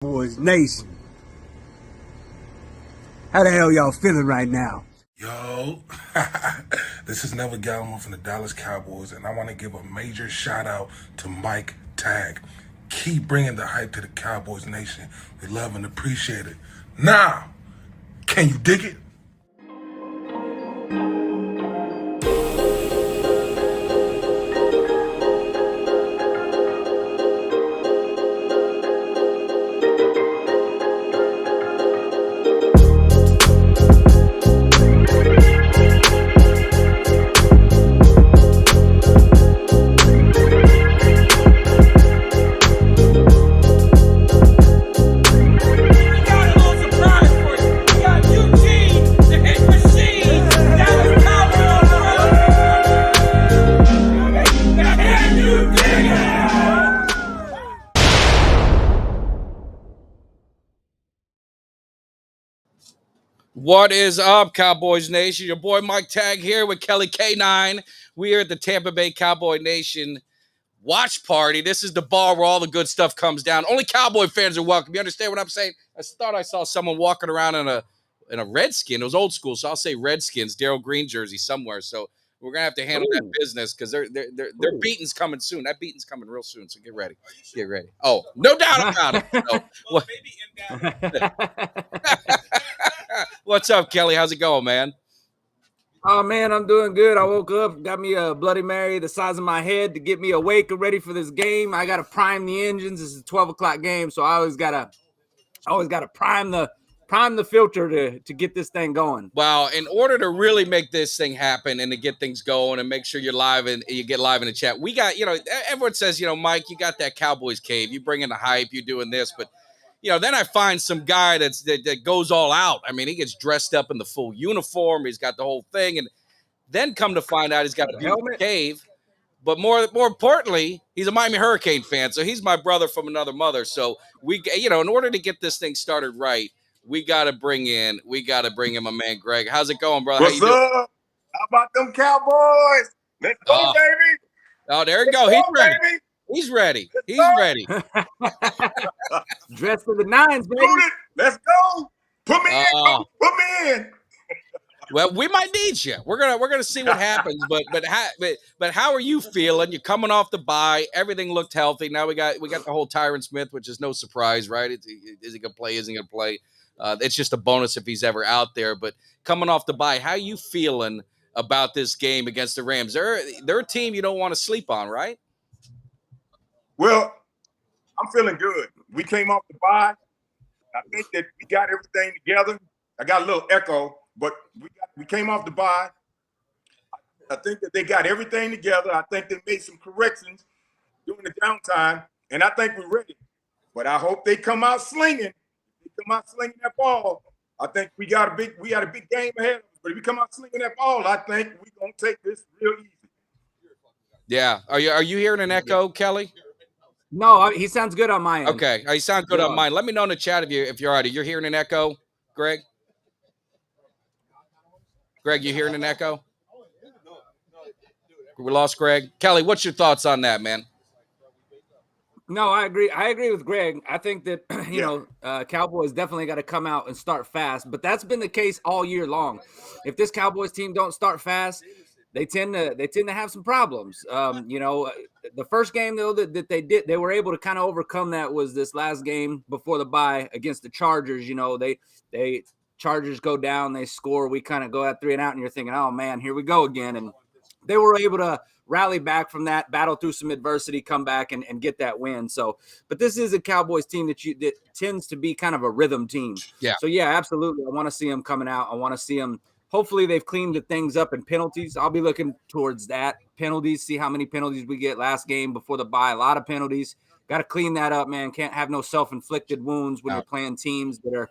Cowboys Nation. How the hell y'all feeling right now? Yo, this is Never Gallimore from the Dallas Cowboys, and I want to give a major shout out to Mike Tag. Keep bringing the hype to the Cowboys Nation. We love and appreciate it. Now, can you dig it? What is up, Cowboys Nation? Your boy Mike Tag here with Kelly K9. We are at the Tampa Bay Cowboy Nation watch party. This is the bar where all the good stuff comes down. Only Cowboy fans are welcome. You understand what I'm saying? I thought I saw someone walking around in a Redskin. It was old school, so I'll say Redskins, Daryl Green jersey somewhere. So we're gonna have to handle that business because their beating's coming soon. That beating's coming real soon. So get ready. Get ready. Oh, no doubt about it. So, well, what's up, Kelly? How's it going, man? Oh, man, I'm doing good. I woke up, got me a Bloody Mary the size of my head to get me awake and ready for this game. I got to prime the engines. This is a 12 o'clock game, so I always got to prime the filter to get this thing going. Well, in order to really make this thing happen and to get things going and make sure you're live and you get live in the chat, we got, everyone says, Mike, you got that Cowboys cave. You bring in the hype. You're doing this, but then I find some guy that goes all out. I mean, he gets dressed up in the full uniform. He's got the whole thing. And then come to find out he's got a helmet cave. But more importantly, he's a Miami Hurricane fan. So he's my brother from another mother. So we, in order to get this thing started right, we got to bring in my man, Greg. How's it going, brother? What's up? How about them Cowboys? Let's go, baby. Oh, there you go. He's ready. Baby. He's ready. He's ready. Dressed for the nines, baby. Let's go. Put me in. Put me in. Well, we might need you. We're gonna see what happens. But how are you feeling? You're coming off the bye. Everything looked healthy. Now we got the whole Tyron Smith, which is no surprise, right? Is he gonna play? Isn't he gonna play? It's just a bonus if he's ever out there. But coming off the bye, how are you feeling about this game against the Rams? They're a team you don't want to sleep on, right? Well, I'm feeling good. We came off the bye. I think that we got everything together. I got a little echo, but we came off the bye. I think that they got everything together. I think they made some corrections during the downtime, and I think we're ready. But I hope they come out slinging. They come out slinging that ball. I think we got a big game ahead of us. But if we come out slinging that ball, I think we're gonna take this real easy. Yeah. Are you hearing an echo, Kelly? No, he sounds good on my end. Okay, he sounds good on mine. Let me know in the chat if you're all right. You're hearing an echo, Greg? Greg, you hearing an echo? We lost Greg. Kelly, what's your thoughts on that, man? No, I agree. I agree with Greg. I think that, Cowboys definitely got to come out and start fast, but that's been the case all year long. If this Cowboys team don't start fast, they tend to have some problems. The first game though that they were able to kind of overcome that was this last game before the bye against the Chargers. They Chargers go down, they score, we kind of go at 3 and out, and you're thinking, oh man, here we go again. And they were able to rally back from that, battle through some adversity, come back and get that win. So, but this is a Cowboys team that tends to be kind of a rhythm team. Yeah. So yeah, absolutely. I want to see them coming out. I want to see them. Hopefully they've cleaned the things up in penalties. I'll be looking towards that. Penalties, see how many penalties we get last game before the bye. A lot of penalties. Got to clean that up, man. Can't have no self-inflicted wounds when you're playing teams that are,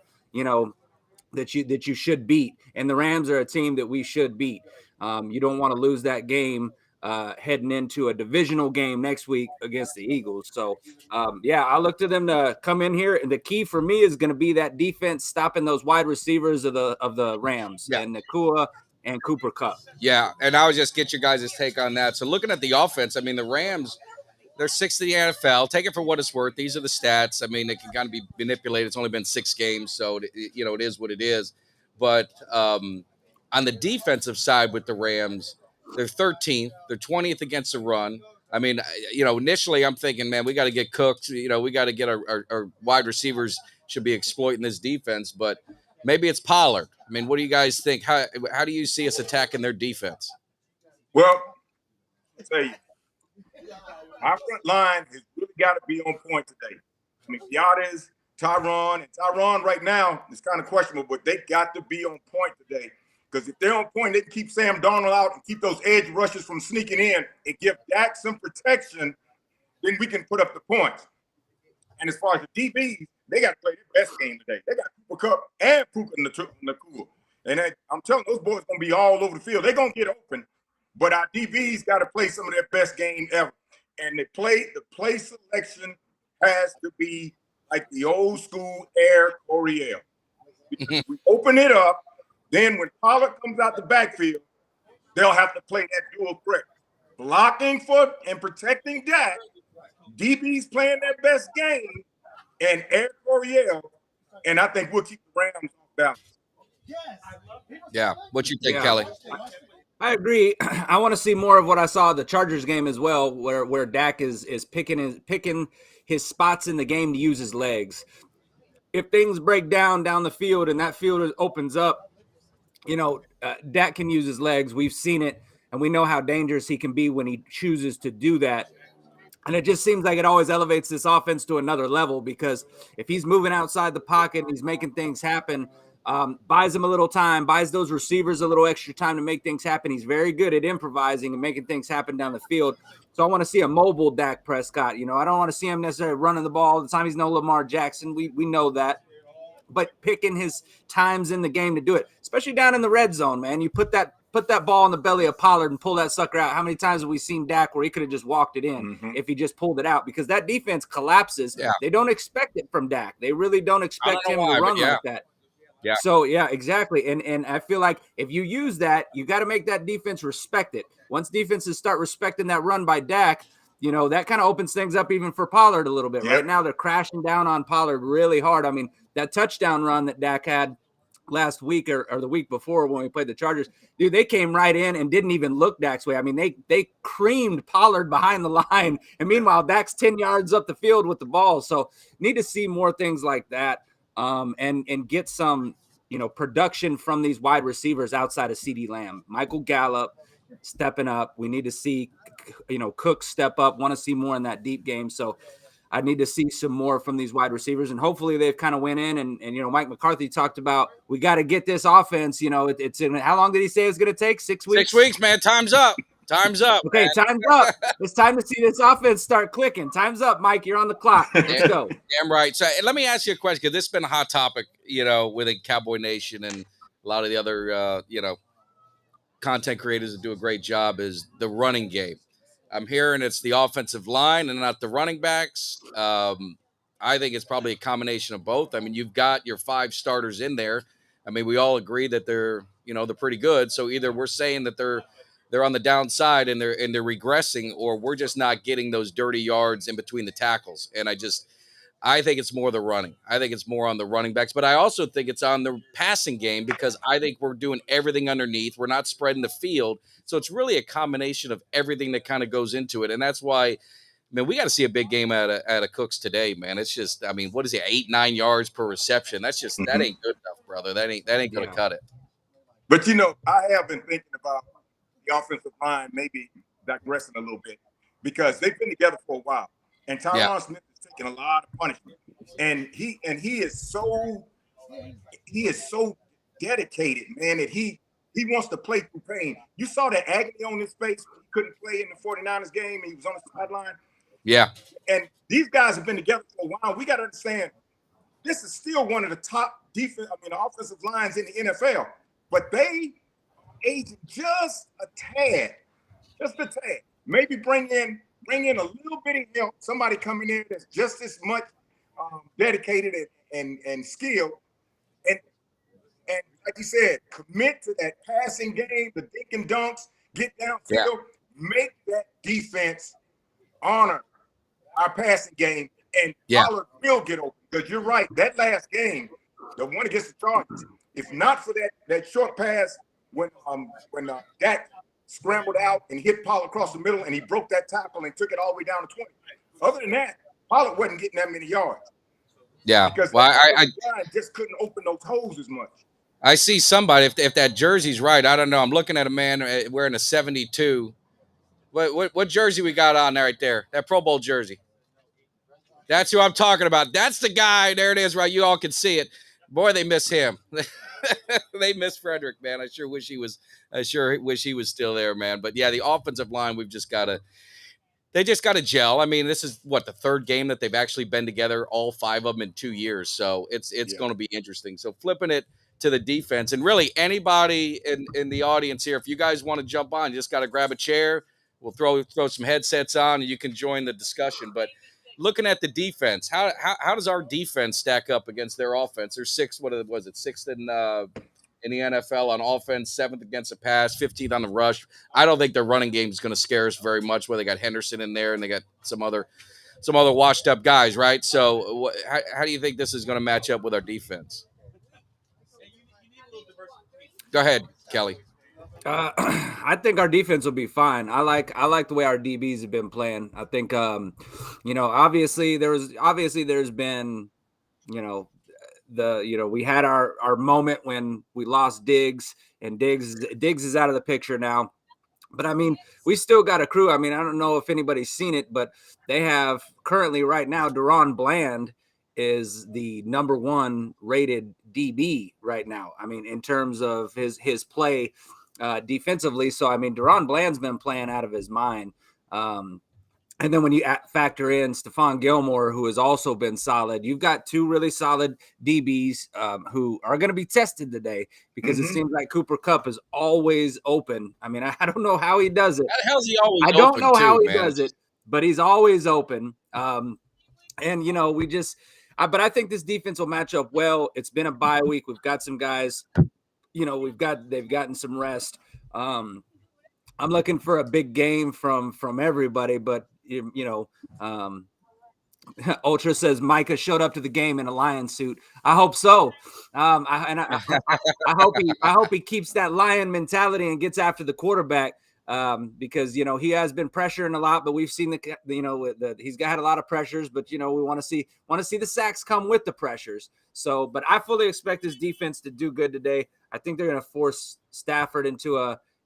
that you should beat. And the Rams are a team that we should beat. You don't want to lose that game heading into a divisional game next week against the Eagles. So, I look to them to come in here, and the key for me is going to be that defense stopping those wide receivers of the Rams and Nakua and Cooper Kupp. Yeah, and I would just get you guys' take on that. So looking at the offense, I mean, the Rams They're sixth in the NFL. Take it for what it's worth. These are the stats. I mean, it can kind of be manipulated. It's only been 6 games, so it is what it is. But on the defensive side with the Rams, they're 13th. They're 20th against the run. I mean, initially I'm thinking, man, we got to get cooked. We got to get our wide receivers should be exploiting this defense. But maybe it's Pollard. I mean, what do you guys think? How do you see us attacking their defense? Well, I'll tell you, our front line has really got to be on point today. I mean, Giannis, Tyron right now is kind of questionable, but they got to be on point today. Because if they're on point, they can keep Sam Darnold out and keep those edge rushers from sneaking in and give Dak some protection, then we can put up the points. And as far as the DBs, they got to play their best game today. They got Cooper Kupp and Puka Nacua. And I'm telling you, those boys going to be all over the field. They're going to get open, but our DBs got to play some of their best game ever. And the play selection has to be like the old school Air Coryell. We open it up. Then when Pollard comes out the backfield, they'll have to play that dual threat. Blocking for and protecting Dak, DB's playing their best game, and Air Coryell, and I think we'll keep the Rams off balance. Yeah. What you think, Kelly? I agree. I want to see more of what I saw at the Chargers game as well, where Dak is picking his spots in the game to use his legs. If things break down the field and that field opens up, Dak can use his legs. We've seen it, and we know how dangerous he can be when he chooses to do that. And it just seems like it always elevates this offense to another level, because if he's moving outside the pocket, he's making things happen, buys him a little time, buys those receivers a little extra time to make things happen. He's very good at improvising and making things happen down the field. So I want to see a mobile Dak Prescott. I don't want to see him necessarily running the ball all the time. He's no Lamar Jackson. We know that. But picking his times in the game to do it, especially down in the red zone, man. You put that ball in the belly of Pollard and pull that sucker out. How many times have we seen Dak where he could have just walked it in if he just pulled it out? Because that defense collapses. Yeah. They don't expect it from Dak. They really don't expect him to run like that. Yeah. So, yeah, exactly. And I feel like if you use that, you got to make that defense respect it. Once defenses start respecting that run by Dak, that kind of opens things up even for Pollard a little bit. Yep. Right now they're crashing down on Pollard really hard. I mean, that touchdown run that Dak had last week or the week before when we played the Chargers, dude, they came right in and didn't even look Dak's way. I mean, they creamed Pollard behind the line. And meanwhile, Dak's 10 yards up the field with the ball. So need to see more things like that and get some, production from these wide receivers outside of CeeDee Lamb. Michael Gallup stepping up. We need to see, Cook step up. Want to see more in that deep game. So I need to see some more from these wide receivers, and hopefully they've kind of went in and Mike McCarthy talked about, we got to get this offense. It's in, how long did he say it's going to take? 6 weeks? 6 weeks, man. Time's up. Time's up. Okay, man. Time's up. It's time to see this offense start clicking. Time's up, Mike. You're on the clock. Let's go. Damn right. So let me ask you a question, because this has been a hot topic, within Cowboy Nation and a lot of the other, content creators that do a great job, is the running game. I'm hearing it's the offensive line and not the running backs. I think it's probably a combination of both. I mean, you've got your 5 starters in there. I mean, we all agree that they're pretty good. So either we're saying that they're on the downside and they're regressing, or we're just not getting those dirty yards in between the tackles. And I think it's more the running. I think it's more on the running backs, but I also think it's on the passing game, because I think we're doing everything underneath. We're not spreading the field. So it's really a combination of everything that kind of goes into it. And that's why, man, we got to see a big game out of Cooks today, man. It's just, I mean, what is it, 8-9 yards per reception? That's just, that ain't good enough, brother. That ain't going to cut it. But, I have been thinking about the offensive line maybe digressing a little bit, because they've been together for a while. And Tyron Smith is taking a lot of punishment. And he is so dedicated, man, that he wants to play through pain. You saw the agony on his face when he couldn't play in the 49ers game and he was on the sideline. Yeah. And these guys have been together for a while. We got to understand, this is still one of the top offensive lines in the NFL. But they aged just a tad. Maybe bring in a little bit of help, somebody coming in that's just as much dedicated and skilled. And like you said, commit to that passing game, the dink and dunks, get downfield, make that defense honor our passing game, and Yeah. Pollard will get open. Because you're right, that last game, the one against the Chargers, if not for that short pass when Dak scrambled out and hit Pollard across the middle, and he broke that tackle and took it all the way down to 20. Other than that, Pollard wasn't getting that many yards. Yeah. Because Well, I just couldn't open those holes as much. I see somebody, if that jersey's right, I don't know. I'm looking at a man wearing a 72. What jersey we got on there right there? That Pro Bowl jersey. That's who I'm talking about. That's the guy. There it is, right? You all can see it. Boy, they miss him. They miss Frederick, man. I sure wish he was still there, man. But yeah, the offensive line, they just got to gel. I mean, this is what, the third game that they've actually been together, all 5 of them in 2 years. So it's going to be interesting. So flipping it to the defense, and really anybody in the audience here, if you guys want to jump on, you just got to grab a chair. We'll throw some headsets on and you can join the discussion. But looking at the defense, how does our defense stack up against their offense? They're sixth in the NFL on offense, 7th against the pass, 15th on the rush. I don't think their running game is going to scare us very much. Where they got Henderson in there and they got some other washed up guys, right? So how do you think this is going to match up with our defense? Go ahead, Kelly. I think our defense will be fine. I like the way our DBs have been playing. I think obviously there's been we had our moment when we lost Diggs, and Diggs is out of the picture now. But I mean, we still got a crew. I mean, I don't know if anybody's seen it, but they have currently right now Deron Bland is the number 1 rated DB right now. I mean, in terms of his play defensively. So, I mean, Deron Bland's been playing out of his mind. And then when you factor in Stephon Gilmore, who has also been solid, you've got 2 really solid DBs who are going to be tested today, because it seems like Cooper Kupp is always open. I mean, I don't know how he does it. How the hell's he always I open? don't know how he man? does it, but he's always open. And but I think this defense will match up well. It's been a bye week. We've got some guys, they've gotten some rest. I'm looking for a big game from everybody, but Ultra says Micah showed up to the game in a lion suit. I hope so. I hope he keeps that lion mentality and gets after the quarterback. Because he has been pressuring a lot, but we've seen he's had a lot of pressures, but we want to see the sacks come with the pressures. So, but I fully expect this defense to do good today. I think they're going to force Stafford into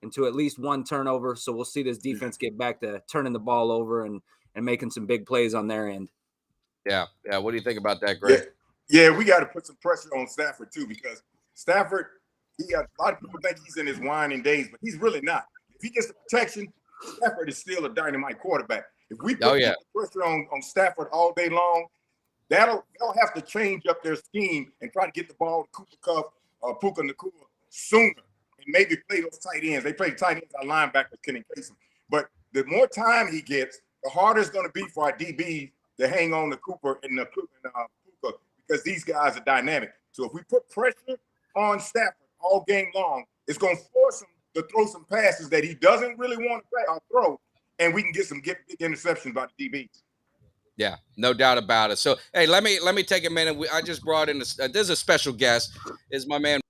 at least 1 turnover. So we'll see this defense get back to turning the ball over and making some big plays on their end. Yeah. What do you think about that, Greg? Yeah, we got to put some pressure on Stafford too, because Stafford, a lot of people think he's in his whining days, but he's really not. If he gets the protection, Stafford is still a dynamite quarterback. If we put pressure on Stafford all day long, they'll have to change up their scheme and try to get the ball to Cooper Kupp or Puka Nacua sooner, and maybe play those tight ends. They play tight ends, our linebackers can encase him. But the more time he gets, the harder it's going to be for our DB to hang on to Cooper and Puka, because these guys are dynamic. So if we put pressure on Stafford all game long, it's going to force him to throw some passes that he doesn't really want to throw, and we can get big interceptions by the DBs. Yeah, no doubt about it. So, hey, let me take a minute. I just brought in there's a special guest. Is my man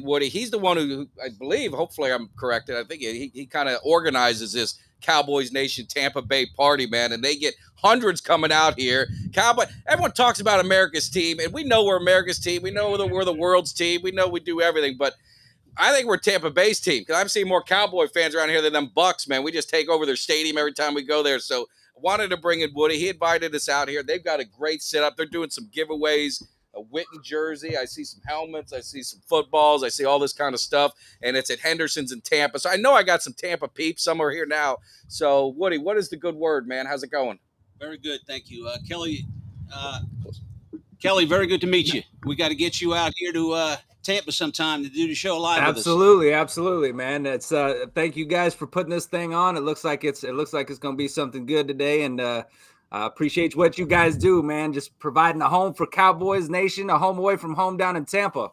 Woody. He's the one who I believe, hopefully I'm corrected, I think he kind of organizes this Cowboys Nation Tampa Bay party, man, and they get hundreds coming out here. Everyone talks about America's team, and we know we're America's team. We know we're the world's team. We know we do everything, but I think we're Tampa Bay's team, because I've seen more Cowboy fans around here than them Bucks, man. We just take over their stadium every time we go there. So I wanted to bring in Woody. He invited us out here. They've got a great setup. They're doing some giveaways, a Witten jersey. I see some helmets. I see some footballs. I see all this kind of stuff. And it's at Henderson's in Tampa. So I know I got some Tampa peeps. Some are here now. So, Woody, what is the good word, man? How's it going? Very good. Thank you. Kelly, very good to meet you. We got to get you out here to Tampa sometime to do the show live with us. Absolutely, man. It's thank you guys for putting this thing on. It looks like it's going to be something good today, and I appreciate what you guys do, man. Just providing a home for Cowboys Nation, a home away from home down in Tampa.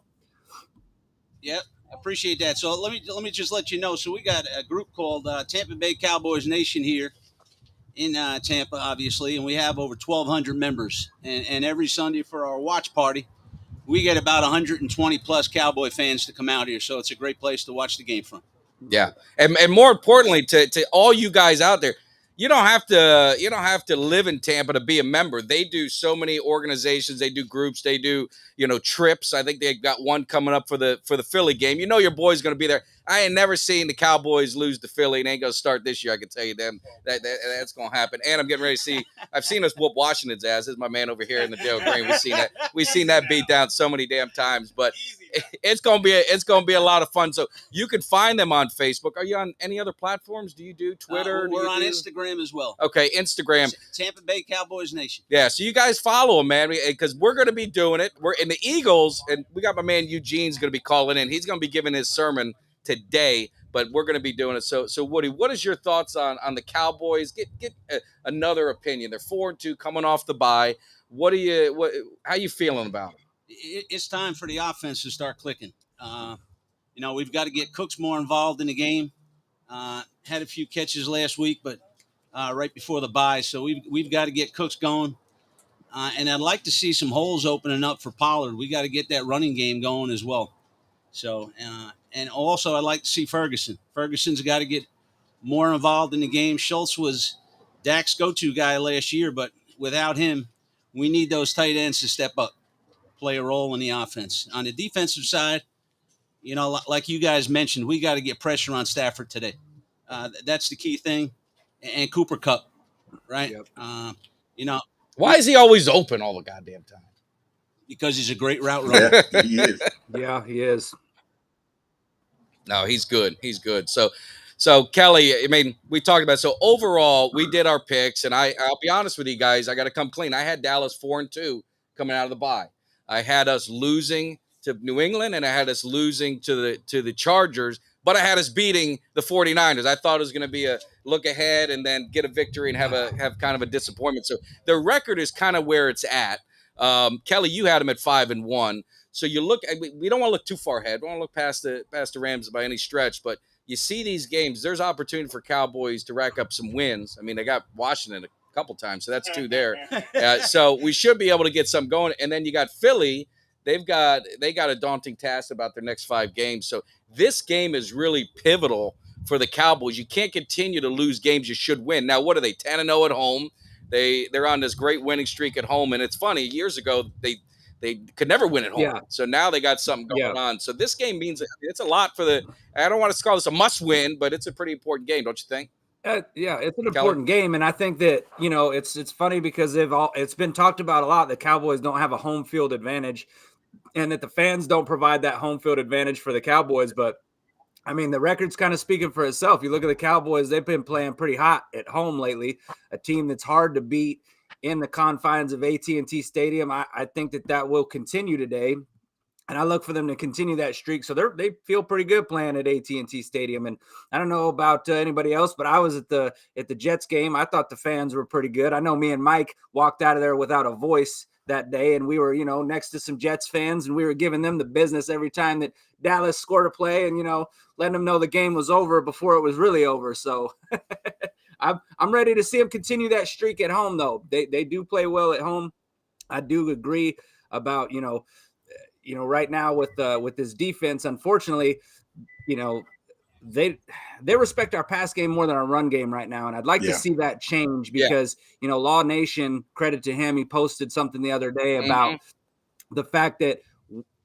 Yep, I appreciate that. So let me just let you know. So we got a group called Tampa Bay Cowboys Nation here, in Tampa, obviously, and we have over 1,200 members. And every Sunday for our watch party, we get about 120 plus Cowboy fans to come out here. So it's a great place to watch the game from. Yeah, and more importantly, to all you guys out there, you don't have to live in Tampa to be a member. They do so many organizations, they do groups, they do trips. I think they've got one coming up for the Philly game. Your boy's going to be there. I ain't never seen the Cowboys lose to Philly, and ain't going to start this year. I can tell you that's going to happen. And I'm getting ready to see. I've seen us whoop Washington's ass. This is my man over here in the Dale Green. We've seen that beat down so many damn times, but. It's gonna be a lot of fun. So you can find them on Facebook. Are you on any other platforms? Do you do Twitter? We're on Instagram as well. Okay, Instagram. Tampa Bay Cowboys Nation. Yeah, so you guys follow them, man, because we're going to be doing it. We're in the Eagles, and we got my man Eugene's going to be calling in. He's going to be giving his sermon today, but we're going to be doing it. So Woody, what is your thoughts on the Cowboys? Get another opinion. They're 4-2 coming off the bye. How you feeling about it? It's time for the offense to start clicking. We've got to get Cooks more involved in the game. Had a few catches last week, but right before the bye, so we've got to get Cooks going. And I'd like to see some holes opening up for Pollard. We got to get that running game going as well. So, and also I'd like to see Ferguson. Ferguson's got to get more involved in the game. Schultz was Dak's go-to guy last year, but without him, we need those tight ends to step up, play a role in the offense. On the defensive side, like you guys mentioned, we got to get pressure on Stafford today. That's the key thing. And Cooper Kupp, right? Yep. Why is he always open all the goddamn time? Because he's a great route runner. Yeah, he is. Yeah, he is. No, he's good. He's good. So Kelly, I mean, we talked about it. So overall, we did our picks, and I'll be honest with you guys, I got to come clean. I had Dallas 4-2 coming out of the bye. I had us losing to New England, and I had us losing to the Chargers, but I had us beating the 49ers. I thought it was going to be a look ahead and then get a victory and have kind of a disappointment. So the record is kind of where it's at. Kelly, you had them at 5-1. So you look. We don't want to look too far ahead. We don't want to look past the Rams by any stretch. But you see these games. There's opportunity for Cowboys to rack up some wins. I mean, they got Washington a couple times, so that's 2 there. So we should be able to get some going. And then you got Philly. They got a daunting task about their next 5 games. So this game is really pivotal for the Cowboys. You can't continue to lose games you should win. Now, what are they, 10-0 at home? They're on this great winning streak at home. And it's funny, years ago, they could never win at home. Yeah. So now they got something going on. So this game means it's a lot for I don't want to call this a must win, but it's a pretty important game, don't you think? Yeah, it's an important game, and I think that it's funny because it's been talked about a lot that Cowboys don't have a home field advantage, and that the fans don't provide that home field advantage for the Cowboys. But I mean, the record's kind of speaking for itself. You look at the Cowboys; they've been playing pretty hot at home lately. A team that's hard to beat in the confines of AT&T Stadium. I think that will continue today. And I look for them to continue that streak. So they feel pretty good playing at AT&T Stadium. And I don't know about anybody else, but I was at the Jets game. I thought the fans were pretty good. I know me and Mike walked out of there without a voice that day, and we were, next to some Jets fans, and we were giving them the business every time that Dallas scored a play, and letting them know the game was over before it was really over. So I'm ready to see them continue that streak at home, though. They do play well at home. I do agree about right now with this defense, unfortunately, they respect our pass game more than our run game right now. And I'd like to see that change because, Law Nation, credit to him, he posted something the other day about the fact that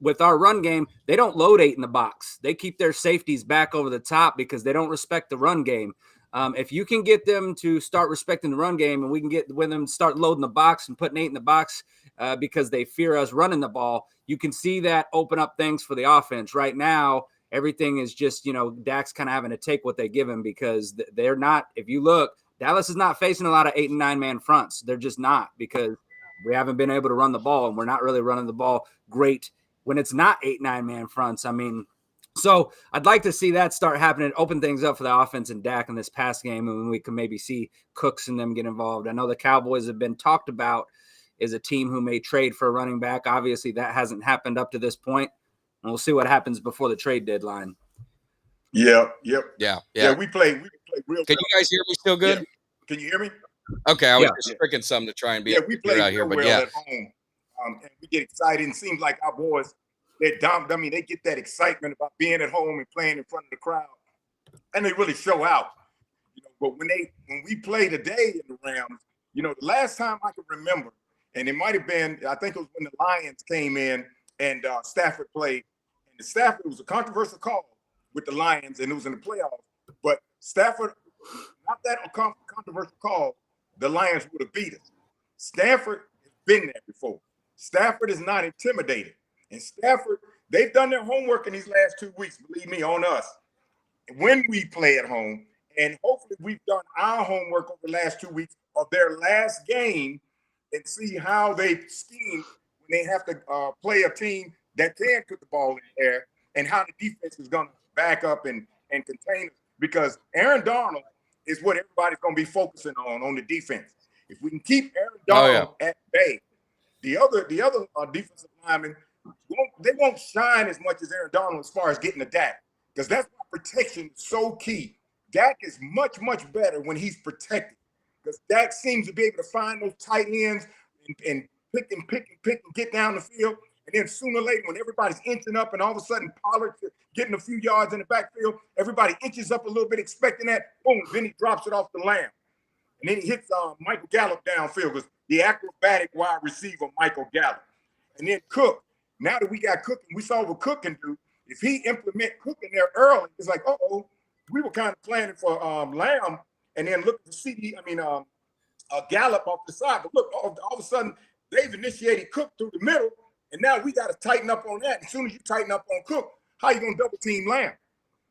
with our run game, they don't load 8 in the box. They keep their safeties back over the top because they don't respect the run game. If you can get them to start respecting the run game, and we can get them to start loading the box and putting 8 in the box because they fear us running the ball, you can see that open up things for the offense. Right now, everything is just, Dak's kind of having to take what they give him because they're not, if you look, Dallas is not facing a lot of 8 and 9 man fronts. They're just not, because we haven't been able to run the ball, and we're not really running the ball great when it's not 8, 9 man fronts. I mean, so I'd like to see that start happening, open things up for the offense and Dak in this pass game, and we can maybe see Cooks and them get involved. I know the Cowboys have been talked about as a team who may trade for a running back. Obviously, that hasn't happened up to this point, and we'll see what happens before the trade deadline. Yeah. Yeah. We play real. Can you guys hear me still good? Yeah. Can you hear me? Okay, I was Yeah. just freaking something to try and be Yeah, we figure play out here, real but well yeah, at home, and we get excited. And it seems like our boys, they get that excitement about being at home and playing in front of the crowd, and they really show out. But when we play today in the Rams, the last time I can remember, and it might have been, I think it was when the Lions came in and Stafford played, and it was a controversial call with the Lions, and it was in the playoffs. But Stafford, not that controversial call, the Lions would have beat us. Stafford has been there before. Stafford is not intimidated. And Stafford, they've done their homework in these last 2 weeks, believe me, on us. When we play at home, and hopefully we've done our homework over the last 2 weeks of their last game and see how they scheme when they have to play a team that can put the ball in the air and how the defense is going to back up and contain it. Because Aaron Donald is what everybody's going to be focusing on the defense. If we can keep Aaron Donald at bay, the other defensive linemen, they won't shine as much as Aaron Donald as far as getting the Dak. Because that's why protection is so key. Dak is much, much better when he's protected. Because Dak seems to be able to find those tight ends and pick and get down the field. And then sooner or later, when everybody's inching up and all of a sudden Pollard's getting a few yards in the backfield, everybody inches up a little bit expecting that. Boom, then he drops it off the Lamb. And then he hits Michael Gallup downfield because the acrobatic wide receiver, Michael Gallup. And then Cook. Now that we got Cook, and we saw what Cook can do, if he implement Cook in there early, it's like, we were kind of planning for Lamb, and then look at the Gallup off the side. But look, all of a sudden, they've initiated Cook through the middle, and now we got to tighten up on that. As soon as you tighten up on Cook, how are you going to double team Lamb?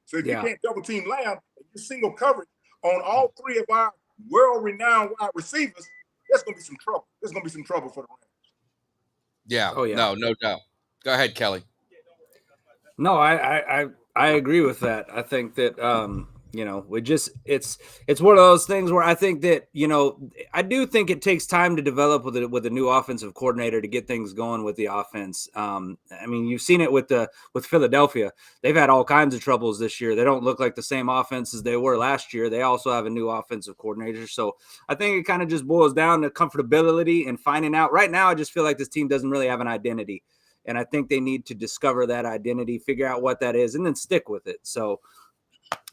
So if you can't double team Lamb, and you single coverage on all three of our world-renowned wide receivers, there's going to be some trouble. There's going to be some trouble for the Rams. Yeah. Oh, yeah. No doubt. Go ahead, Kelly. No, I agree with that. I think that it's one of those things where I think that I do think it takes time to develop with a new offensive coordinator to get things going with the offense. I mean, you've seen it with Philadelphia. They've had all kinds of troubles this year. They don't look like the same offense as they were last year. They also have a new offensive coordinator. So I think it kind of just boils down to comfortability and finding out. Right now, I just feel like this team doesn't really have an identity. And I think they need to discover that identity, figure out what that is, and then stick with it. So,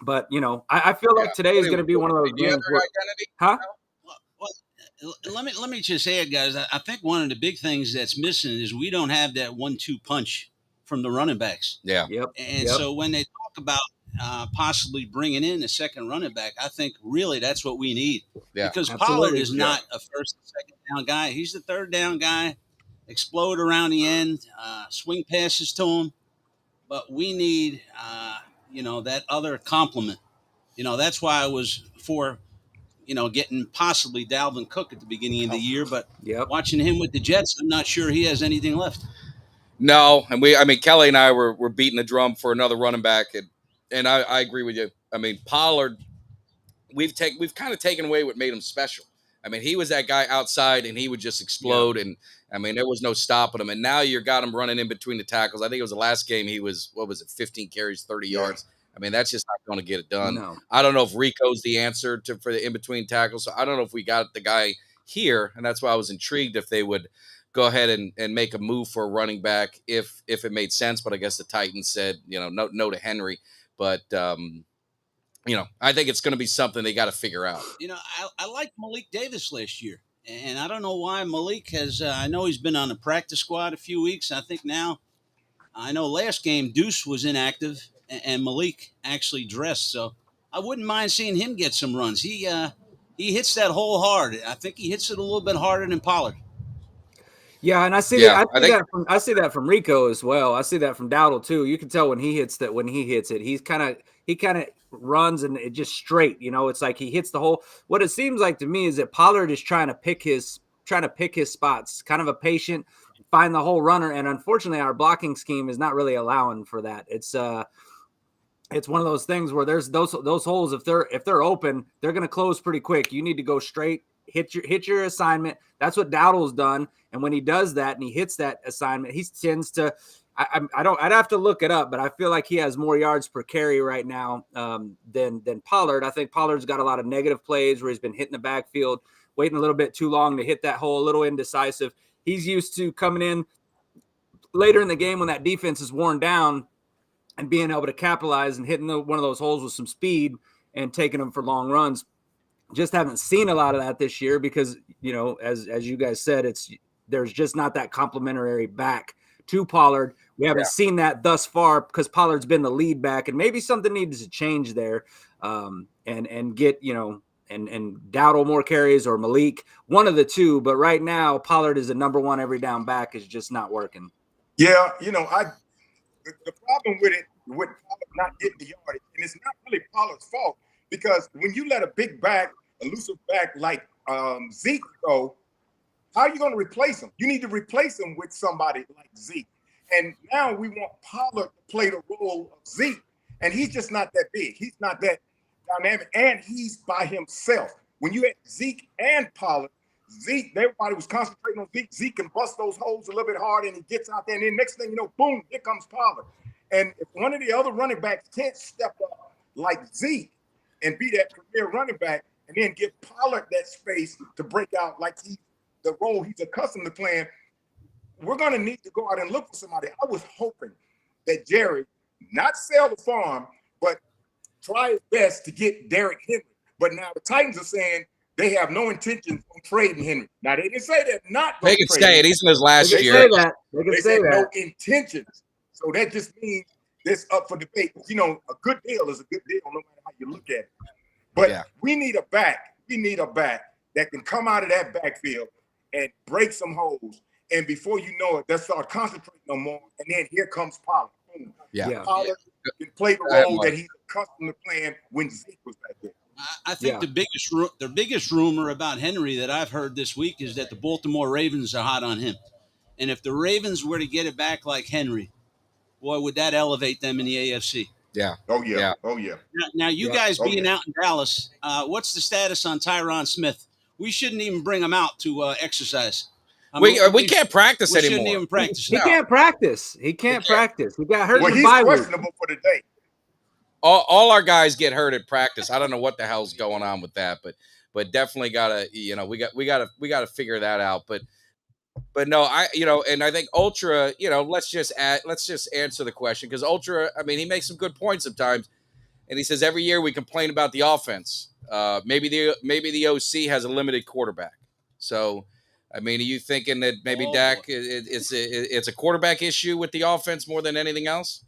but, I feel like today is going to be one of those games where, huh? Well, let me just add, guys, I think one of the big things that's missing is we don't have that 1-2 punch from the running backs. Yeah. Yep. And so when they talk about possibly bringing in a second running back, I think really that's what we need. Yeah. Because Absolutely. Pollard is not a first and second down guy. He's the third down guy. Explode around the end, swing passes to him. But we need, that other complement. That's why I was for, getting possibly Dalvin Cook at the beginning of the year. But watching him with the Jets, I'm not sure he has anything left. No, and Kelly and I were beating the drum for another running back, and I agree with you. I mean, Pollard, we've kind of taken away what made him special. I mean, he was that guy outside, and he would just explode, and I mean, there was no stopping him. And now you got him running in between the tackles. I think it was the last game. He was 15 carries, 30 yards. I mean, that's just not going to get it done. No. I don't know if Rico's the answer for the in between tackles. So I don't know if we got the guy here, and that's why I was intrigued if they would go ahead and make a move for a running back if it made sense. But I guess the Titans said no to Henry. But I think it's going to be something they got to figure out. I liked Malik Davis last year, and I don't know why Malik has. I know he's been on the practice squad a few weeks. I think now, I know last game Deuce was inactive, and Malik actually dressed. So I wouldn't mind seeing him get some runs. He hits that hole hard. I think he hits it a little bit harder than Pollard. Yeah, and I see that from Rico as well. I see that from Dowdle too. You can tell when he hits it, he kind of runs and it just straight. It's like he hits the hole. What it seems like to me is that Pollard is trying to pick his spots, kind of a patient, find the whole runner. And unfortunately, our blocking scheme is not really allowing for that. It's one of those things where there's those holes. If they're open, they're going to close pretty quick. You need to go straight, hit your assignment. That's what Dowdle's done. And when he does that and he hits that assignment, he tends to. I'd have to look it up, but I feel like he has more yards per carry right now than Pollard. I think Pollard's got a lot of negative plays where he's been hitting the backfield. waiting a little bit too long to hit that hole, a little indecisive. He's used to coming in later in the game when that defense is worn down and being able to capitalize and hitting one of those holes with some speed and taking them for long runs. Just haven't seen a lot of that this year because, as you guys said, there's just not that complimentary back to Pollard. We haven't seen that thus far because Pollard's been the lead back, and maybe something needs to change there, and get and Dowdle more carries or Malik, one of the two. But right now, Pollard is the number one every down back is just not working. Yeah, the problem with Pollard not getting the yardage, and it's not really Pollard's fault because when you let a big back, elusive back like Zeke go, how are you going to replace him? You need to replace him with somebody like Zeke. And now we want Pollard to play the role of Zeke. And he's just not that big. He's not that dynamic. And he's by himself. When you had Zeke and Pollard, everybody was concentrating on Zeke. Zeke can bust those holes a little bit hard, and he gets out there. And then next thing you know, boom, here comes Pollard. And if one of the other running backs can't step up like Zeke and be that premier running back and then give Pollard that space to break out like the role he's accustomed to playing, we're going to need to go out and look for somebody. I was hoping that Jerry not sell the farm, but try his best to get Derrick Henry. But now the Titans are saying they have no intentions on trading Henry. Now, they didn't say they're not going They to can trade say him. it. He's in his last They can year. say that. They can They say said that. no intentions. So that just means this up for debate. A good deal is a good deal no matter how you look at it. But we need a back. We need a back that can come out of that backfield and break some holes. And before you know it, they'll start concentrating no more. And then here comes Pollard. Boom. Yeah. Pollard can play the role that he's accustomed to playing when Zeke was back there. I think the biggest rumor about Henry that I've heard this week is that the Baltimore Ravens are hot on him. And if the Ravens were to get it back like Henry, boy, would that elevate them in the AFC. Yeah. Oh, yeah. Yeah. Oh, yeah. Now you guys being out in Dallas, what's the status on Tyron Smith? We shouldn't even bring him out to exercise. We can't practice we anymore. Shouldn't even practice. He can't practice. He can't practice. He got hurt Well, in the he's bye week. questionable for today. All our guys get hurt at practice. I don't know what the hell's going on with that, but definitely gotta, we gotta figure that out. But no, and I think Ultra, let's just answer the question because Ultra, I mean, he makes some good points sometimes, and he says every year we complain about the offense. Maybe the OC has a limited quarterback. So, I mean, are you thinking that maybe Dak it's a quarterback issue with the offense more than anything else?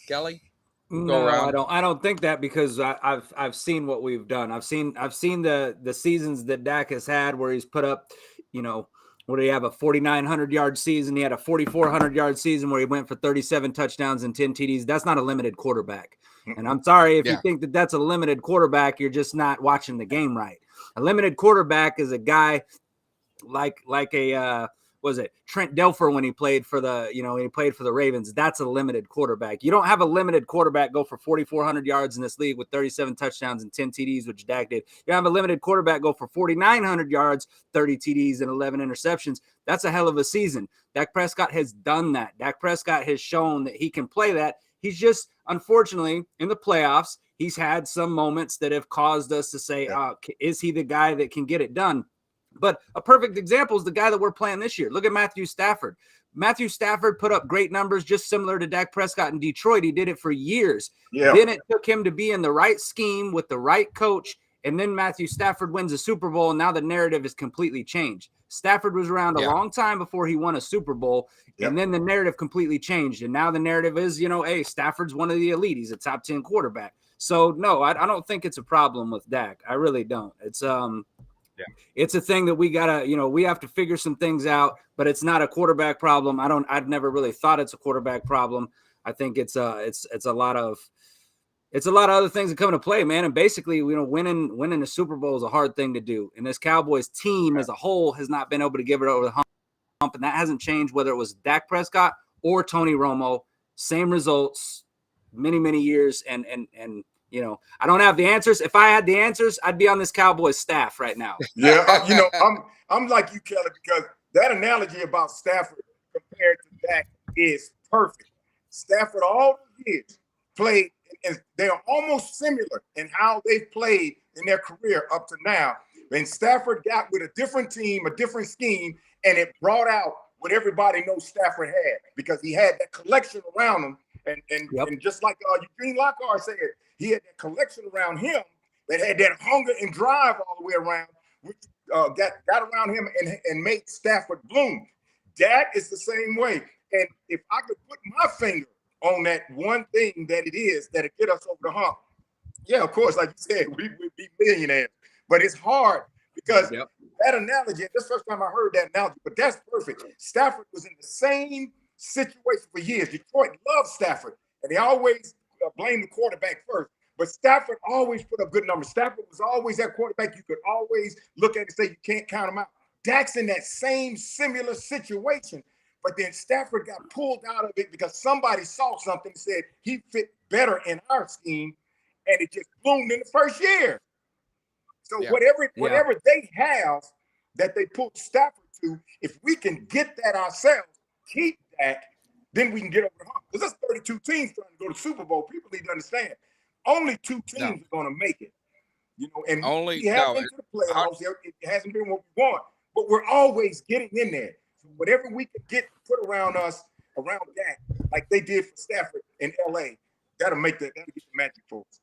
Kelly? No, I don't think that because I've seen what we've done. I've seen the seasons that Dak has had where he's put up, where did he have a 4,900 yard season? He had a 4,400 yard season where he went for 37 touchdowns and 10 TDs. That's not a limited quarterback. And I'm sorry if you think that that's a limited quarterback, you're just not watching the game right. A limited quarterback is a guy like a was it Trent Dilfer when he played for the Ravens. That's a limited quarterback. You don't have a limited quarterback go for 4,400 yards in this league with 37 touchdowns and 10 TDs, which Dak did. You have a limited quarterback go for 4,900 yards, 30 TDs, and 11 interceptions. That's a hell of a season. Dak Prescott has done that. Dak Prescott has shown that he can play that. He's just, unfortunately, in the playoffs, he's had some moments that have caused us to say, is he the guy that can get it done? But a perfect example is the guy that we're playing this year. Look at Matthew Stafford. Matthew Stafford put up great numbers just similar to Dak Prescott in Detroit. He did it for years. Yeah. Then it took him to be in the right scheme with the right coach. And then Matthew Stafford wins a Super Bowl. And now the narrative is completely changed. Stafford was around a long time before he won a Super Bowl. Yep. And then the narrative completely changed. And now the narrative is, hey, Stafford's one of the elite. He's a top 10 quarterback. So, no, I don't think it's a problem with Dak. I really don't. It's a thing that we gotta, we have to figure some things out, but it's not a quarterback problem. I've never really thought it's a quarterback problem. I think it's a lot of other things that come into play, man. And basically, winning the Super Bowl is a hard thing to do. And this Cowboys team as a whole has not been able to give it over the hump. And that hasn't changed whether it was Dak Prescott or Tony Romo. Same results, many, many years. And I don't have the answers. If I had the answers, I'd be on this Cowboys staff right now. Yeah, I'm like you, Kelly, because that analogy about Stafford compared to Dak is perfect. Stafford all the years played, and they are almost similar in how they've played in their career up to now. And Stafford got with a different team, a different scheme, and it brought out what everybody knows Stafford had because he had that collection around him. And just like Eugene Lockhart said, he had that collection around him that had that hunger and drive all the way around, which got around him and made Stafford bloom. Dak is the same way. And if I could put my finger on that one thing that it is that'll get us over the hump, yeah, of course, like you said, we would be millionaires. But it's hard because that analogy, this is the first time I heard that analogy, but that's perfect. Stafford was in the same situation for years. Detroit loved Stafford, and they always blame the quarterback first. But Stafford always put up good numbers. Stafford was always that quarterback you could always look at and say you can't count him out. Dak's in that same similar situation, but then Stafford got pulled out of it because somebody saw something and said he fit better in our scheme, and it just bloomed in the first year. So whatever they have that they pulled Stafford to, if we can get that ourselves, keep that, then we can get over the hump. Because there's 32 teams trying to go to the Super Bowl. People need to understand. Only 2 teams are going to make it. You know, and we have been to the playoffs. It hasn't been what we want, but we're always getting in there. So whatever we can get put around us, around Dak, like they did for Stafford in LA, that'll get the magic for us.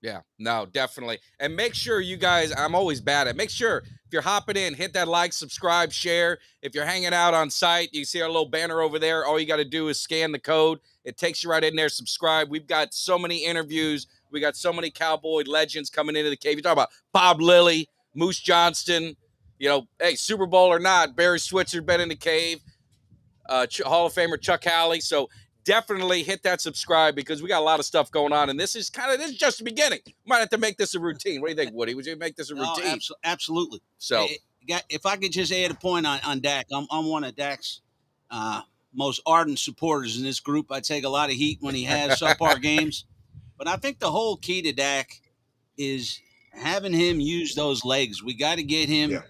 Yeah, no, definitely. And make sure you guys, I'm always bad at, make sure if you're hopping in, hit that like, subscribe, share. If you're hanging out on site, you see our little banner over there. All you got to do is scan the code. It takes you right in there, subscribe. We've got so many interviews. We got so many Cowboy legends coming into the cave. You talk about Bob Lilly, Moose Johnston, you know, hey, Super Bowl or not, Barry Switzer been in the cave, Hall of Famer Chuck Howley. So definitely hit that subscribe because we got a lot of stuff going on, and this is just the beginning. We might have to make this a routine. What do you think, Woody? Would you make this a routine? Absolutely. So, if I could just add a point on Dak, I'm one of Dak's most ardent supporters in this group. I take a lot of heat when he has subpar games, but I think the whole key to Dak is having him use those legs. We got to get him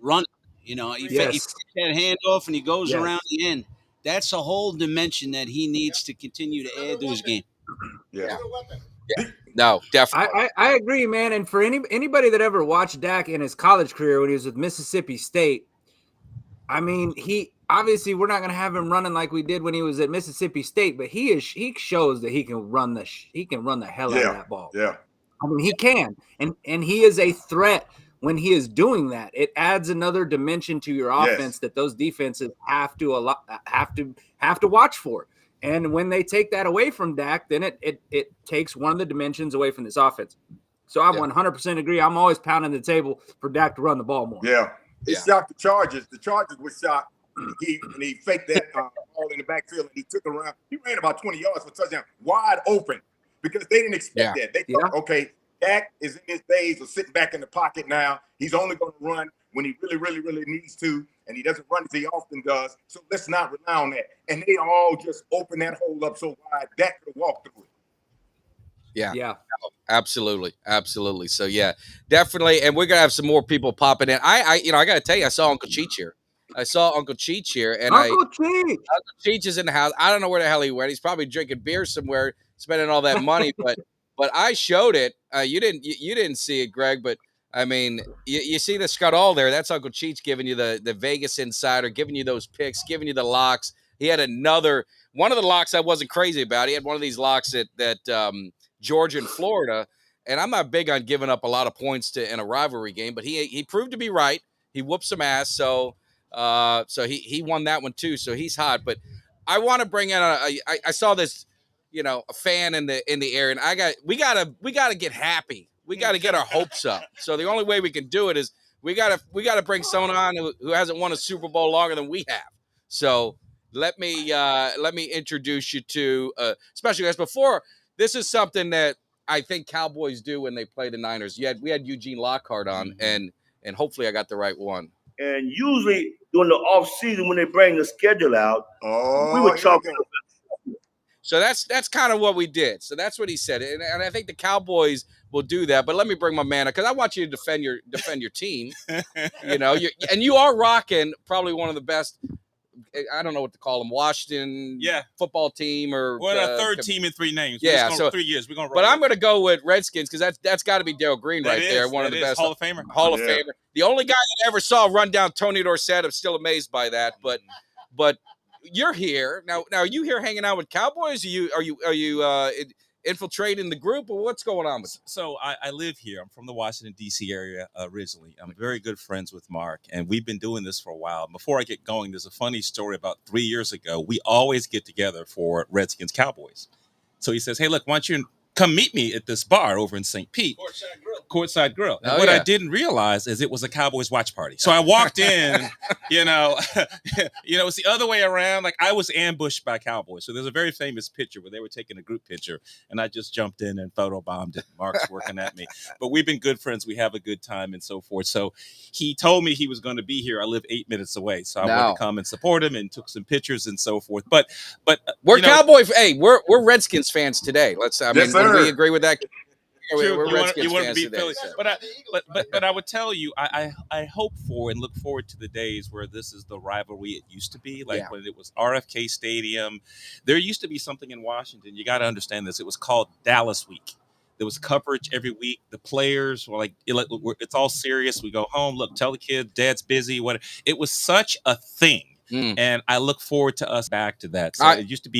running. You know, he takes that handoff and he goes around the end. That's a whole dimension that he needs to continue to add to his game. Yeah. No, definitely. I agree, man. And for anybody that ever watched Dak in his college career when he was with Mississippi State, I mean, he obviously we're not going to have him running like we did when he was at Mississippi State, but he shows that he can run the hell out of that ball. Yeah. I mean, he can, and he is a threat. When he is doing that, it adds another dimension to your offense that those defenses have to watch for. And when they take that away from Dak, then it takes one of the dimensions away from this offense. So I 100% agree. I'm always pounding the table for Dak to run the ball more. Yeah, it shocked the Chargers. The Chargers were shocked. He faked that ball in the backfield and he took it around. He ran about 20 yards for a touchdown, wide open, because they didn't expect that. They thought, okay, Dak is in his days of sitting back in the pocket now. He's only going to run when he really, really, really needs to, and he doesn't run as he often does. So let's not rely on that. And they all just open that hole up so wide Dak could walk through it. Yeah. Absolutely. So definitely. And we're gonna have some more people popping in. I got to tell you, I saw Uncle Cheech here. And Uncle Cheech is in the house. I don't know where the hell he went. He's probably drinking beer somewhere, spending all that money, But I showed it. You didn't see it, Greg. But I mean, you see the Scudall there. That's Uncle Cheech giving you the Vegas insider, giving you those picks, giving you the locks. He had one of the locks I wasn't crazy about. He had one of these locks that Georgia and Florida. And I'm not big on giving up a lot of points in a rivalry game, but he proved to be right. He whooped some ass. So he won that one too. So he's hot. But I want to bring in I saw this. You know, a fan in the air, and we gotta get happy. We gotta get our hopes up. So the only way we can do it is we gotta bring someone on who hasn't won a Super Bowl longer than we have. So let me introduce you to special guest. Before, this is something that I think Cowboys do when they play the Niners. We had Eugene Lockhart on, and hopefully I got the right one. And usually during the off season when they bring the schedule out, we would talk. So that's kind of what we did. So that's what he said, and I think the Cowboys will do that. But let me bring my man up because I want you to defend your team. You know, you are rocking probably one of the best I don't know what to call them, Washington football team or we're a third team in 3 names. Yeah, so 3 years we're gonna. But I'm gonna go with Redskins because that's got to be Darryl Green there, one of the best Hall of Famer. The only guy that ever saw run down Tony Dorsett. I'm still amazed by that. But you're here now. Are you here hanging out with Cowboys? Are you infiltrating the group, or what's going on with you? So I live here. I'm from the Washington, D.C. area originally. I'm very good friends with Mark, and we've been doing this for a while. Before I get going, there's a funny story about 3 years ago. We always get together for Redskins Cowboys. So he says, hey, look, why don't you come meet me at this bar over in St. Pete? Courtside Grill. And what I didn't realize is it was a Cowboys watch party. So I walked in, it's the other way around. Like I was ambushed by Cowboys. So there's a very famous picture where they were taking a group picture and I just jumped in and photobombed it. Mark's working at me. But we've been good friends. We have a good time and so forth. So he told me he was going to be here. I live 8 minutes away. So I wanted to come and support him and took some pictures and so forth. But we're Cowboy. Hey, we're Redskins fans today. We agree with that. We're Redskins fans today. But I would tell you, I hope for and look forward to the days where this is the rivalry it used to be. Like when it was RFK Stadium, there used to be something in Washington. You got to understand this. It was called Dallas Week. There was coverage every week. The players were like, it's all serious. We go home. Look, tell the kids, Dad's busy. What? It was such a thing, and I look forward to us back to that. So it used to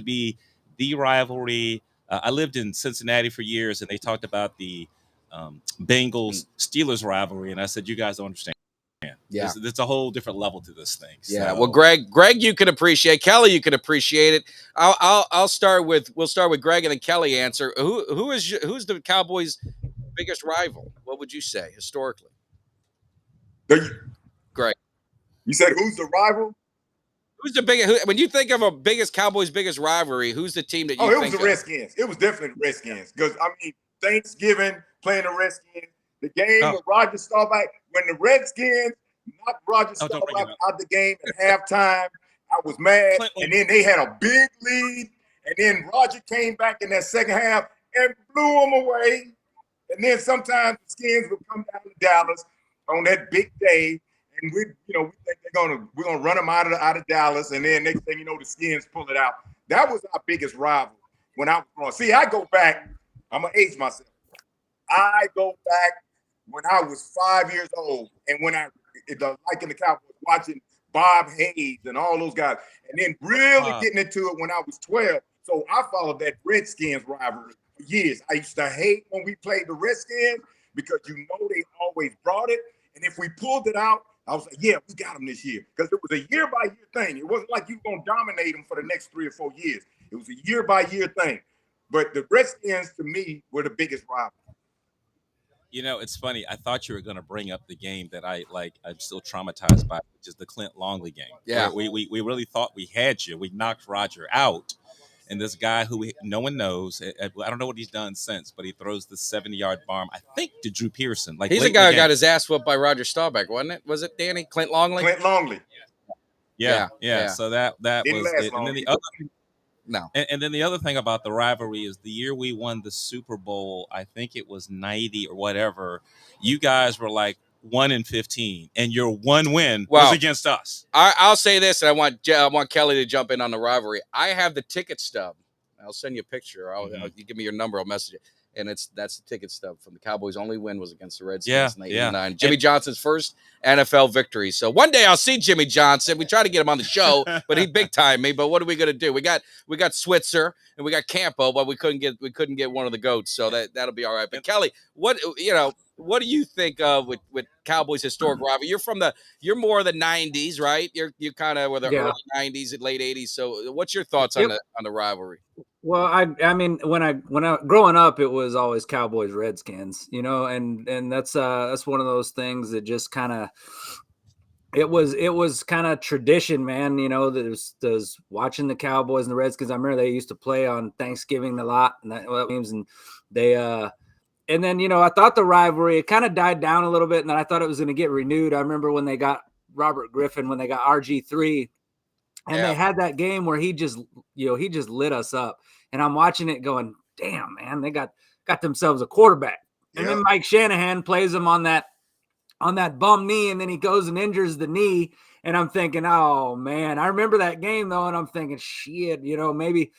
be the rivalry. I lived in Cincinnati for years, and they talked about the Bengals-Steelers rivalry, and I said, you guys don't understand. Yeah, there's a whole different level to this thing. Yeah, well, Greg, you can appreciate. Kelly, you can appreciate it. We'll start with Greg and then Kelly answer. Who's the Cowboys' biggest rival? What would you say historically? Greg, you said who's the rival? Who's the biggest? When you think of a Cowboys' biggest rivalry, who's the team that you think of? It was the Redskins. It was definitely the Redskins. Because, Thanksgiving, playing the Redskins, the game with Roger Staubach, when the Redskins knocked Roger Staubach out the game at halftime, I was mad. And then they had a big lead. And then Roger came back in that second half and blew them away. And then sometimes the Skins would come down to Dallas on that big day. And we think we're gonna run them out of Dallas, and then next thing you know, the Skins pull it out. That was our biggest rival when I was growing. See, I go back. I'm gonna age myself. I go back when I was 5 years old, and when like in the Cowboys, watching Bob Hayes and all those guys, and then really getting into it when I was 12. So I followed that Redskins rivalry for years. I used to hate when we played the Redskins because they always brought it, and if we pulled it out, I was like, yeah, we got them this year. Because it was a year-by-year thing. It wasn't like you were going to dominate them for the next 3 or 4 years. It was a year-by-year thing. But the Redskins, to me, were the biggest rival. It's funny. I thought you were going to bring up the game that I'm still traumatized by, which is the Clint Longley game. Yeah. We really thought we had you. We knocked Roger out. And this guy who no one knows, I don't know what he's done since, but he throws the 70-yard bomb, I think, to Drew Pearson. He's the guy who got his ass whooped by Roger Staubach, wasn't it? Was it, Danny? Clint Longley? Clint Longley. Yeah. So that was it. And then the other thing, no. And then the other thing about the rivalry is the year we won the Super Bowl, I think it was 90 or whatever, you guys were like 1-15, and your one win was against us. I'll say this, and I want Kelly to jump in on the rivalry. I have the ticket stub. I'll send you a picture. You give me your number. I'll message it. And that's the ticket stub from the Cowboys' only win was against the Redskins in '89. Jimmy Johnson's first NFL victory. So one day I'll see Jimmy Johnson. We try to get him on the show, but he big time me. But what are we gonna do? We got Switzer and we got Campo, but we couldn't get one of the goats. So that'll be all right. But Kelly, what do you think of with Cowboys' historic rivalry? You're more of the '90s, right? You're kind of the early '90s and late '80s. So what's your thoughts on the rivalry? Well, I mean, when I growing up, it was always Cowboys Redskins, and that's one of those things that just kind of it was kind of tradition, man. That was watching the Cowboys and the Redskins. I remember they used to play on Thanksgiving a lot, and games, and they and then I thought the rivalry it kind of died down a little bit, and then I thought it was going to get renewed. I remember when they got Robert Griffin, when they got RG3. And they had that game where he just lit us up. And I'm watching it going, damn, man, they got themselves a quarterback. And then Mike Shanahan plays him on that bum knee, and then he goes and injures the knee. And I'm thinking, oh man, I remember that game though, and I'm thinking, shit, maybe.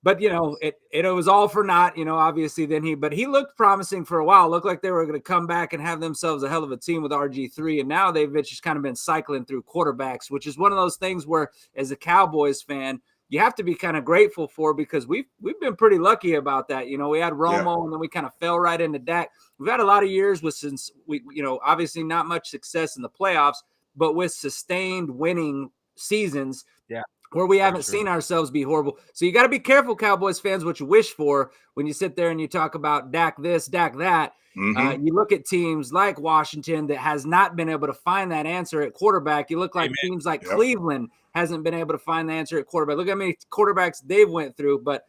But it was all for naught, obviously but he looked promising for a while. Looked like they were going to come back and have themselves a hell of a team with RG3. And now they've just kind of been cycling through quarterbacks, which is one of those things where, as a Cowboys fan, you have to be kind of grateful for, because we've been pretty lucky about that. We had Romo, and then we kind of fell right into Dak. We've had a lot of years since we, obviously not much success in the playoffs, but with sustained winning seasons. Yeah. Where we haven't seen ourselves be horrible. So you got to be careful, Cowboys fans, what you wish for when you sit there and you talk about Dak this, Dak that. You look at teams like Washington that has not been able to find that answer at quarterback. You look like teams like Cleveland hasn't been able to find the answer at quarterback. Look how many quarterbacks they've went through. But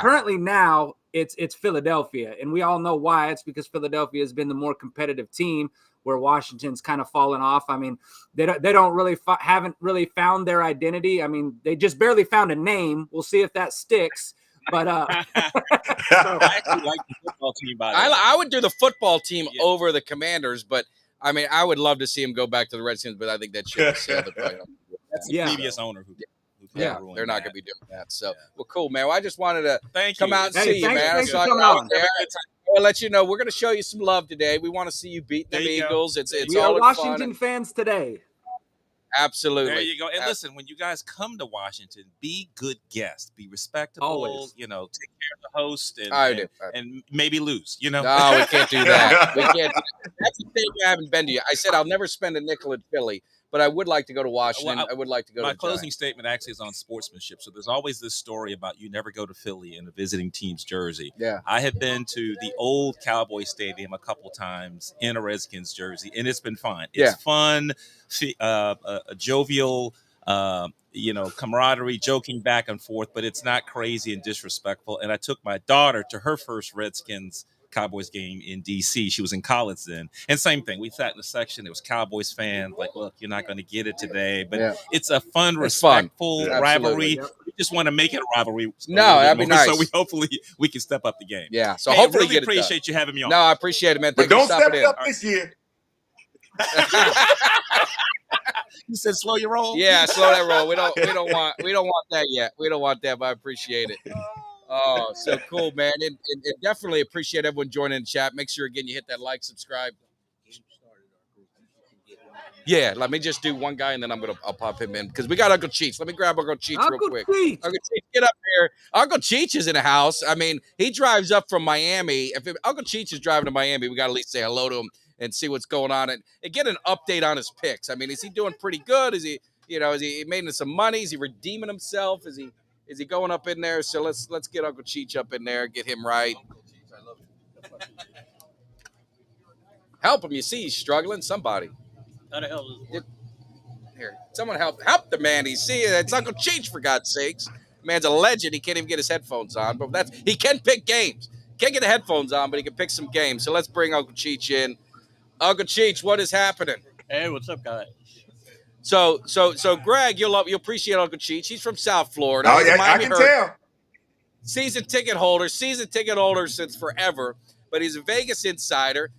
currently now it's Philadelphia, and we all know why. It's because Philadelphia has been the more competitive team, where Washington's kind of fallen off. I mean, they don't really haven't really found their identity. I mean, they just barely found a name. We'll see if that sticks. But I actually like the football team. I would do the football team over the Commanders, but I mean, I would love to see him go back to the Redskins. But I think that ship is sailed. That's the previous owner who. They're not going to be doing that. So, well, cool, man. Well, I just wanted to come out and see you, man. Thanks for coming on. I'll let you know we're going to show you some love today. We want to see you beat the Eagles. It's we all are Washington fans today. Absolutely. There you go. And listen, when you guys come to Washington, be good guests, be respectable. Always. Take care of the host, and maybe lose. No, we can't do that. We can't. That's the thing. I haven't been to you. I said I'll never spend a nickel in Philly. But I would like to go to Washington. I would like to go to my closing statement actually is on sportsmanship. So there's always this story about you never go to Philly in a visiting team's jersey. Yeah. I have been to the old Cowboy Stadium a couple times in a Redskins jersey, and it's been fun. It's fun, a jovial, camaraderie, joking back and forth, but it's not crazy and disrespectful. And I took my daughter to her first Redskins Cowboys game in DC. She was in college then, and same thing. We sat in the section. There was Cowboys fans. Like, look, you're not going to get it today, but it's a fun, respectful rivalry. We just want to make it a rivalry. No, that'd be nice. So hopefully we can step up the game. Yeah. So hopefully, really appreciate you having me on. No, I appreciate it, man. But don't step it up this year. You said slow your roll. Yeah, slow that roll. We don't want that yet. We don't want that, but I appreciate it. Oh, so cool, man. And definitely appreciate everyone joining the chat. Make sure, again, you hit that like, subscribe. Yeah, let me just do one guy, and then I'll pop him in, because we got Uncle Cheech. Let me grab Uncle Cheech real quick. Uncle Cheech, get up here. Uncle Cheech is in the house. I mean, he drives up from Miami. If Uncle Cheech is driving to Miami, we got to at least say hello to him and see what's going on and get an update on his picks. I mean, is he doing pretty good? Is he making some money? Is he redeeming himself? Is he going up in there? So let's get Uncle Cheech up in there, get him right. Help him. You see he's struggling. Somebody. How the hell is it? Here, someone help the man. He's see it's Uncle Cheech, for God's sakes. Man's a legend. He can't even get his headphones on, but he can pick games. Can't get the headphones on, but he can pick some games. So let's bring Uncle Cheech in. Uncle Cheech, what is happening? Hey, what's up, guys? So Greg, you'll appreciate Uncle Cheech. He's from South Florida. Oh, yeah, I can tell. Season ticket holder since forever, but he's a Vegas insider.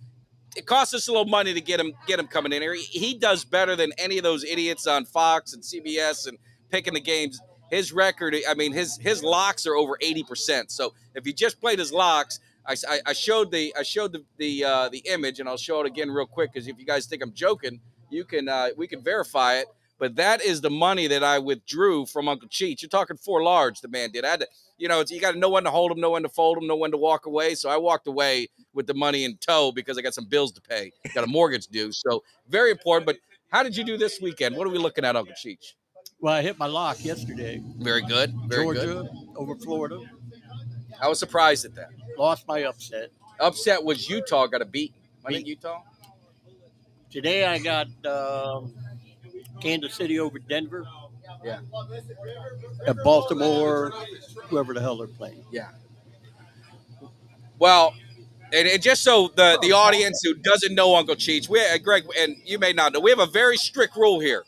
It costs us a little money to get him coming in here. He does better than any of those idiots on Fox and CBS and picking the games. His record, I mean, his locks are over 80%. So if he just played his locks, I showed the image, and I'll show it again real quick, because if you guys think I'm joking, we can verify it. But that is the money that I withdrew from Uncle Cheech. You're talking 4 large, the man did. I had to, you got to know when to hold him, know when to fold him, know when to walk away. So I walked away with the money in tow because I got some bills to pay, got a mortgage due. So very important. But how did you do this weekend? What are we looking at, Uncle Cheech? Well, I hit my lock yesterday. Very good. Georgia over Florida. I was surprised at that. Lost my upset. Upset was Utah got a beat. I think Utah. Today I got Kansas City over Denver. Yeah. And Baltimore, whoever the hell they're playing. Yeah. Well, and just so the audience who doesn't know Uncle Cheech, Greg, and you may not know, we have a very strict rule here.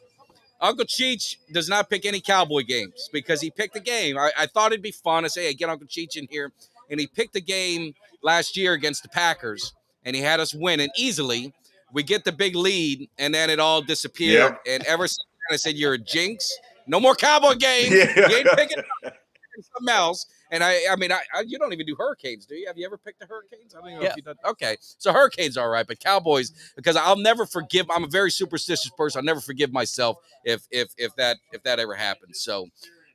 Uncle Cheech does not pick any Cowboy games because he picked a game. I thought it'd be fun to say, hey, get Uncle Cheech in here. And he picked a game last year against the Packers, and he had us winning easily. we get the big lead, and then it all disappeared. And ever since then, I said, "You're a jinx. No more Cowboy games. You ain't picking up something else." And I mean, you don't even do Hurricanes, do you? Have you ever picked the Hurricanes? I don't know if you done. Okay, so Hurricanes are all right, but Cowboys, because I'll never forgive. I'm a very superstitious person. I'll never forgive myself if that ever happens. So.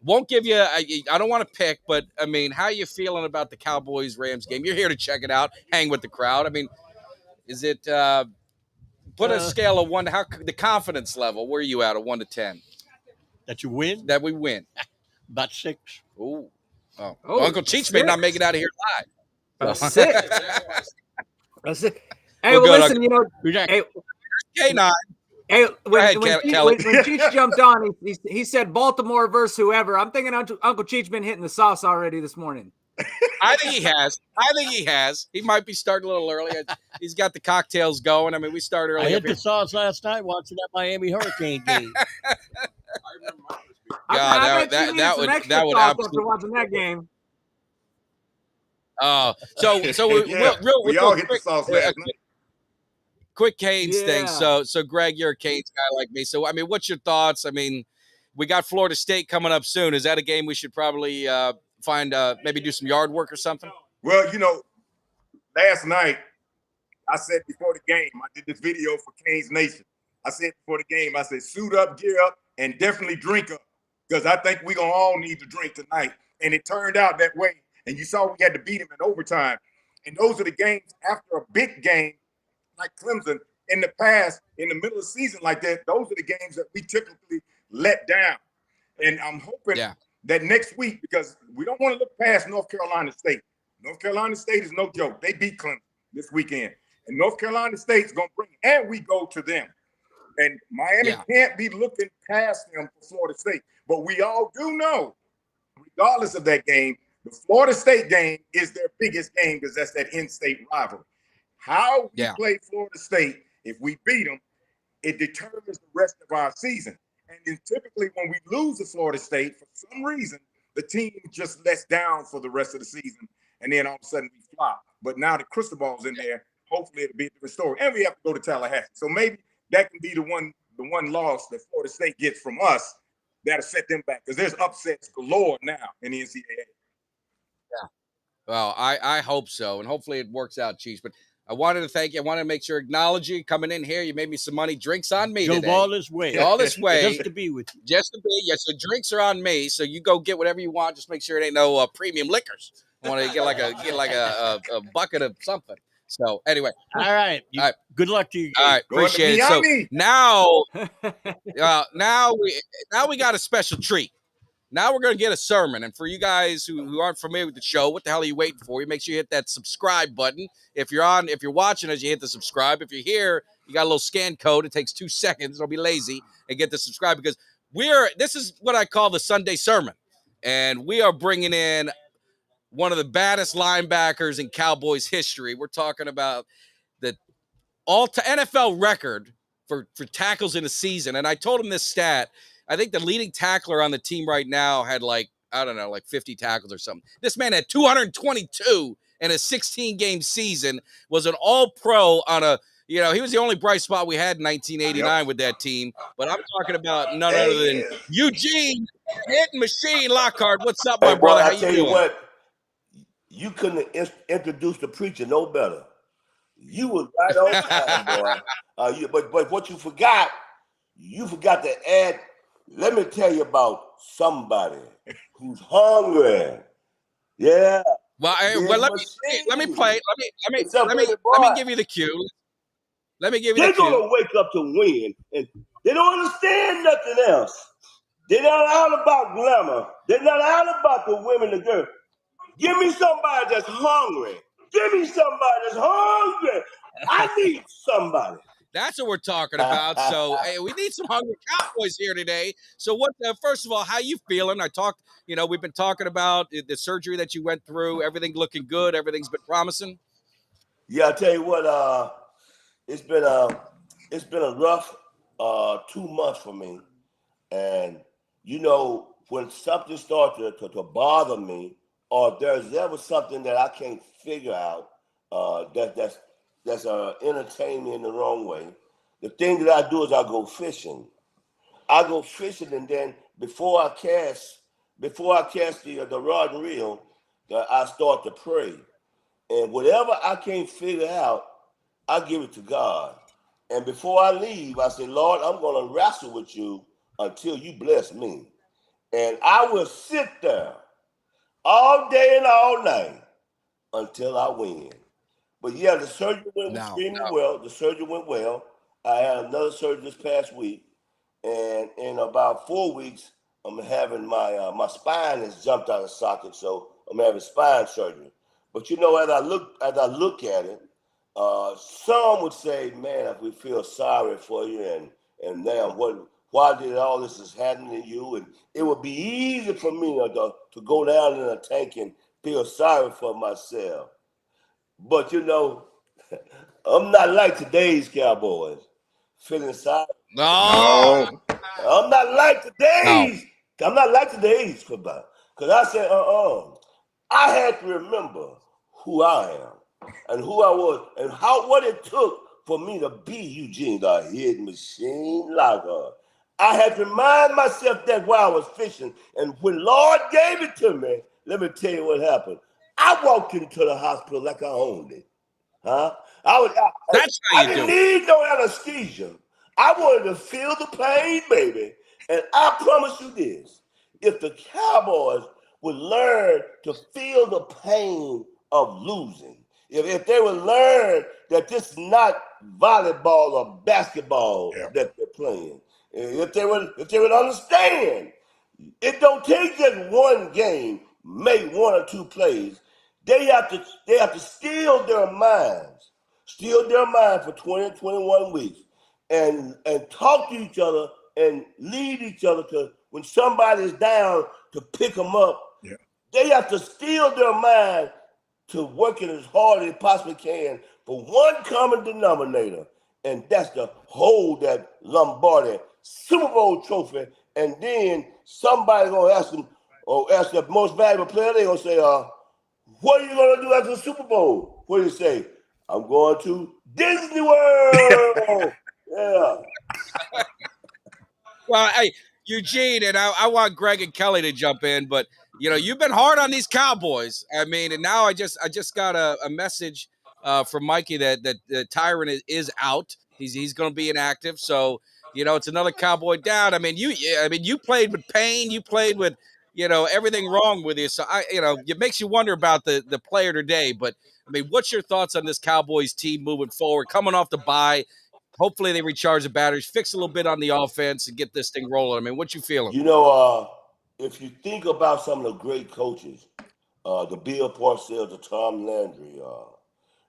Won't give you. I don't want to pick, but I mean, how are you feeling about the Cowboys Rams game? You're here to check it out, hang with the crowd. I mean, is it put a scale of 1 to how the confidence level? Where are you at, a 1 to 10? That you win? That we win. About 6. Ooh. Oh, Uncle Cheech may not make it out of here live. 6. That's it. Hey, Well, listen, you know, hey, K9. Hey, when Kelly. Cheech jumped on, he said Baltimore versus whoever. I'm thinking Uncle Cheech been hitting the sauce already this morning. I think he has. He might be starting a little early. He's got the cocktails going. I mean, we started early. I hit the sauce last night watching that Miami Hurricane game. God, that would absolutely after watching that game. So we all hit the sauce last night. Quick Canes thing. So Greg, you're a Canes guy like me. So I mean, what's your thoughts? I mean, we got Florida State coming up soon. Is that a game we should probably find maybe do some yard work or something? Well, you know, last night I said before the game, I did this video for Cowboys Nation. I said before the game, I said suit up, gear up, and definitely drink up, because I think we're gonna all need to drink tonight. And it turned out that way. And you saw we had to beat him in overtime. And those are the games after a big game like Clemson in the past, in the middle of the season like that, those are the games that we typically let down. And I'm hoping that next week, because we don't want to look past North Carolina State. North Carolina State is no joke. They beat Clemson this weekend. And North Carolina State's going to bring it. And we go to them. And Miami can't be looking past them for Florida State. But we all do know, regardless of that game, the Florida State game is their biggest game because that's that in-state rivalry. How we play Florida State, if we beat them, it determines the rest of our season. And then typically when we lose to Florida State, for some reason, the team just lets down for the rest of the season, and then all of a sudden we flop. But now the crystal ball's in there. Hopefully it'll be a different story. And we have to go to Tallahassee. So maybe that can be the one loss that Florida State gets from us that'll set them back, because there's upsets galore now in the NCAA. Yeah. Well, I hope so, and hopefully it works out, Chiefs. But I wanted to thank you. I wanted to make sure, acknowledge you coming in here. You made me some money. Drinks on me today. All this way. All this way. Just to be with you. Just to be. Yes, so drinks are on me. So you go get whatever you want. Just make sure it ain't no premium liquors. I want to get like a bucket of something. So anyway. All right. Good luck to you. All right. Appreciate it. So now we got a special treat. Now we're going to get a sermon. And for you guys who aren't familiar with the show, what the hell are you waiting for? You make sure you hit that subscribe button. If you're watching us, you hit the subscribe. If you're here, you got a little scan code. It takes 2 seconds. Don't be lazy and get the subscribe, because this is what I call the Sunday sermon. And we are bringing in one of the baddest linebackers in Cowboys history. We're talking about the NFL record for tackles in a season. And I told him this stat. I think the leading tackler on the team right now had like 50 tackles or something. This man had 222 in a 16-game season, was an all-pro on he was the only bright spot we had in 1989 with that team. But I'm talking about none other than Eugene Hitting Machine Lockhart. What's up, my brother? How you doing? You what, you couldn't have introduced the preacher no better. You was right on time, boy. But what you forgot to add. Let me tell you about somebody who's hungry. Yeah. Well, let me play. Let me give you the cue. Let me give you the cue. They're gonna wake up to win, and they don't understand nothing else. They're not out about glamour. They're not out about the women and girls. Give me somebody that's hungry. Give me somebody that's hungry. I need somebody. That's what we're talking about. So, hey, we need some hungry Cowboys here today. So, first of all, how you feeling? We've been talking about the surgery that you went through. Everything looking good. Everything's been promising. Yeah, I tell you what. It's been a rough 2 months for me, and when something starts to bother me, or if there's ever something that I can't figure out, that's entertain me in the wrong way. The thing that I do is I go fishing. And then before I cast the rod and reel, I start to pray. And whatever I can't figure out, I give it to God. And before I leave, I say, Lord, I'm going to wrestle with you until you bless me. And I will sit there all day and all night until I win. But yeah, the surgery went extremely well. The surgery went well. I had another surgery this past week. And in about 4 weeks, I'm having my spine has jumped out of socket, so I'm having spine surgery. But you know, as I look at it, some would say, "Man, we feel sorry for you, and now why did all this is happening to you?" And it would be easy for me to go down in a tank and feel sorry for myself. But you know, I'm not like today's Cowboys, feeling sorry. No. I'm not like today's. I'm not like today's football. Because I said, I had to remember who I am and who I was and what it took for me to be Eugene, the hit machine locker. I had to remind myself that while I was fishing. And when Lord gave it to me, let me tell you what happened. I walked into the hospital like I owned it. Huh? That's how you didn't do it. need no anesthesia. I wanted to feel the pain, baby. And I promise you this, if the Cowboys would learn to feel the pain of losing, if they would learn that this is not volleyball or basketball that they're playing, if they would understand, it don't take just one game, make one or two plays. They have to steal their minds for 20, 21 weeks and talk to each other and lead each other to when somebody's down to pick them up. Yeah. They have to steal their mind to working as hard as they possibly can for one common denominator, and that's to hold that Lombardi Super Bowl trophy. And then somebody's gonna ask them, or ask the most valuable player, they're gonna say, what are you gonna do after the Super Bowl? What do you say? I'm going to Disney World. Yeah. Well, hey, Eugene, and I want Greg and Kelly to jump in, but you know, you've been hard on these Cowboys. I mean, and now I just got a message from Mikey that Tyron is out. He's going to be inactive. So, you know, it's another Cowboy down. I mean, you played with pain. You played with, you know, everything wrong with you. So it makes you wonder about the player today. But I mean, what's your thoughts on this Cowboys team moving forward, coming off the bye? Hopefully they recharge the batteries, fix a little bit on the offense, and get this thing rolling. I mean, what you feeling? You know, if you think about some of the great coaches, the Bill Parcells, the Tom Landry,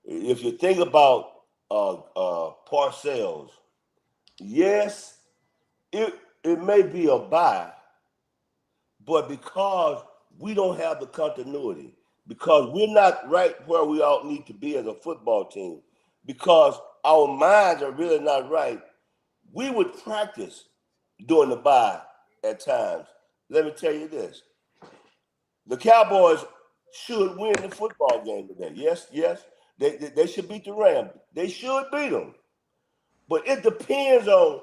if you think about Parcells, yes, it may be a bye, but because we don't have the continuity, because we're not right where we all need to be as a football team, because our minds are really not right, we would practice during the bye at times. Let me tell you this. The Cowboys should win the football game today. Yes. They should beat the Rams. They should beat them. But it depends on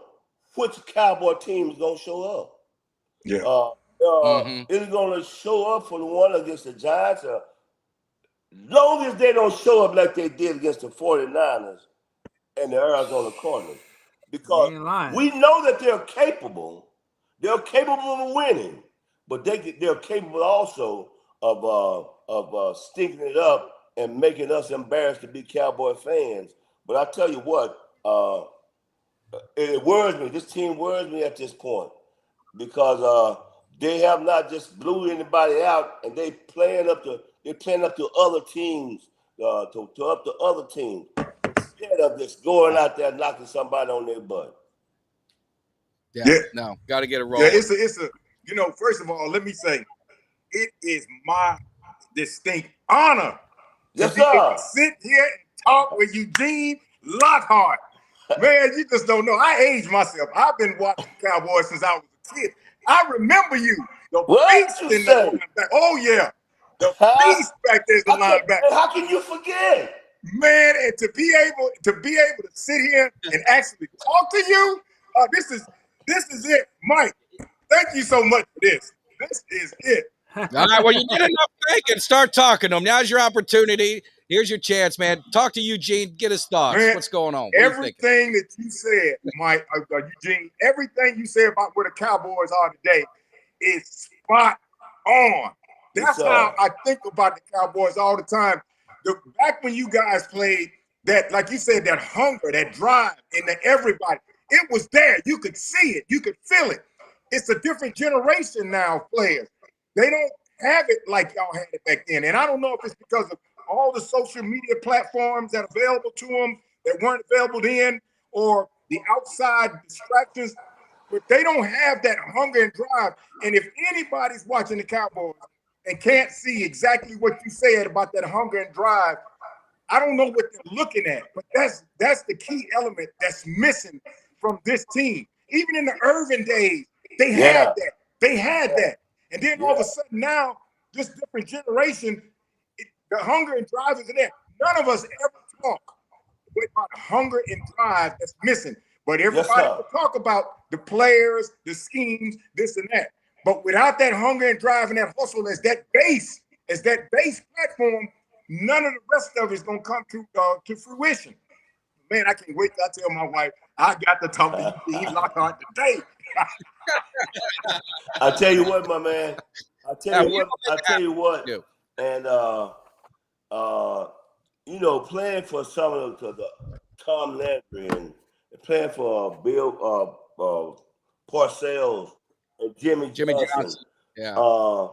which Cowboy team is going to show up. Yeah. Is it going to show up for the one against the Giants? Long as they don't show up like they did against the 49ers and the Arizona Cardinals. Because we know that they're capable. They're capable of winning, but they're capable also of stinking it up and making us embarrassed to be Cowboy fans. But I tell you what, it worries me. This team worries me at this point because they have not just blew anybody out, and they're playing up to other teams, to up to other teams, instead of just going out there knocking somebody on their butt. Yeah. No, got to get it rolling. Yeah, it's a you know, first of all, let me say, it is my distinct honor to be able to sit here and talk with Eugene Lockhart. Man, you just don't know. I aged myself. I've been watching Cowboys since I was a kid. I remember you. The beast in the linebacker. Oh, yeah. The beast back there's the linebacker. How can you forget? Man, and to be able to sit here and actually talk to you, this is it, Mike. Thank you so much for this. This is it. All right, well, you did enough thinking. Start talking to him. Now's your opportunity. Here's your chance, man. Talk to Eugene. Get his thoughts. Man, what's going on? What everything that you said, Mike, Eugene, everything you said about where the Cowboys are today is spot on. That's how I think about the Cowboys all the time. Back when you guys played, that, like you said, that hunger, that drive into everybody, it was there. You could see it. You could feel it. It's a different generation now of players. They don't have it like y'all had it back then. And I don't know if it's because of all the social media platforms that are available to them that weren't available then, or the outside distractions, but they don't have that hunger and drive. And if anybody's watching the Cowboys and can't see exactly what you said about that hunger and drive, I don't know what they're looking at, but that's the key element that's missing from this team. Even in the Irvin days, they had that. They had that. And then all of a sudden now, this different generation, the hunger and drive isn't there. None of us ever talk about hunger and drive that's missing. But everybody will talk about the players, the schemes, this and that. But without that hunger and drive and that hustle as that base platform, none of the rest of it is going to come to fruition. Man, I can't wait till I tell my wife, I got to talk to you Lockhart today. I tell you what, my man. I tell you what. And you know, playing for some of the Tom Landry and playing for Bill Parcells and Jimmy Johnson. Yeah.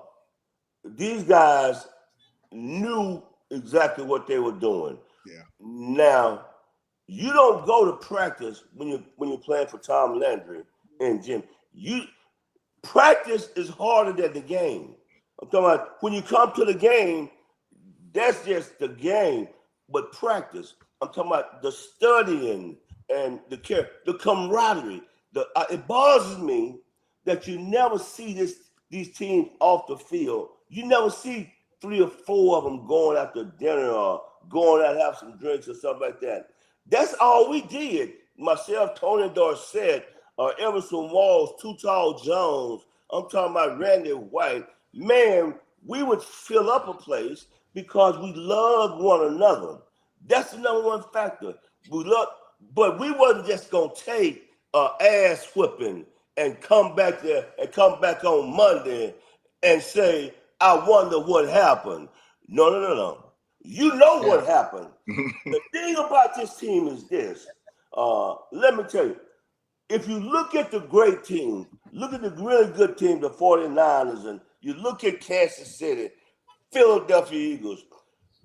These guys knew exactly what they were doing. Yeah. Now, you don't go to practice when you're playing for Tom Landry and Jim. Practice is harder than the game. I'm talking about when you come to the game, that's just the game. But practice, I'm talking about the studying and the care, the camaraderie. It bothers me that you never see these teams off the field. You never see 3 or 4 of them going out to dinner or going out to have some drinks or something like that. That's all we did. Myself, Tony Dorsett, Everson Walls, Too Tall Jones. I'm talking about Randy White. Man, we would fill up a place because we loved one another. That's the number one factor. But we wasn't just gonna take ass whipping and come back there and come back on Monday and say, I wonder what happened. No. You know what happened. The thing about this team is this. Let me tell you, if you look at the great teams, look at the really good teams, the 49ers, and you look at Kansas City, Philadelphia Eagles,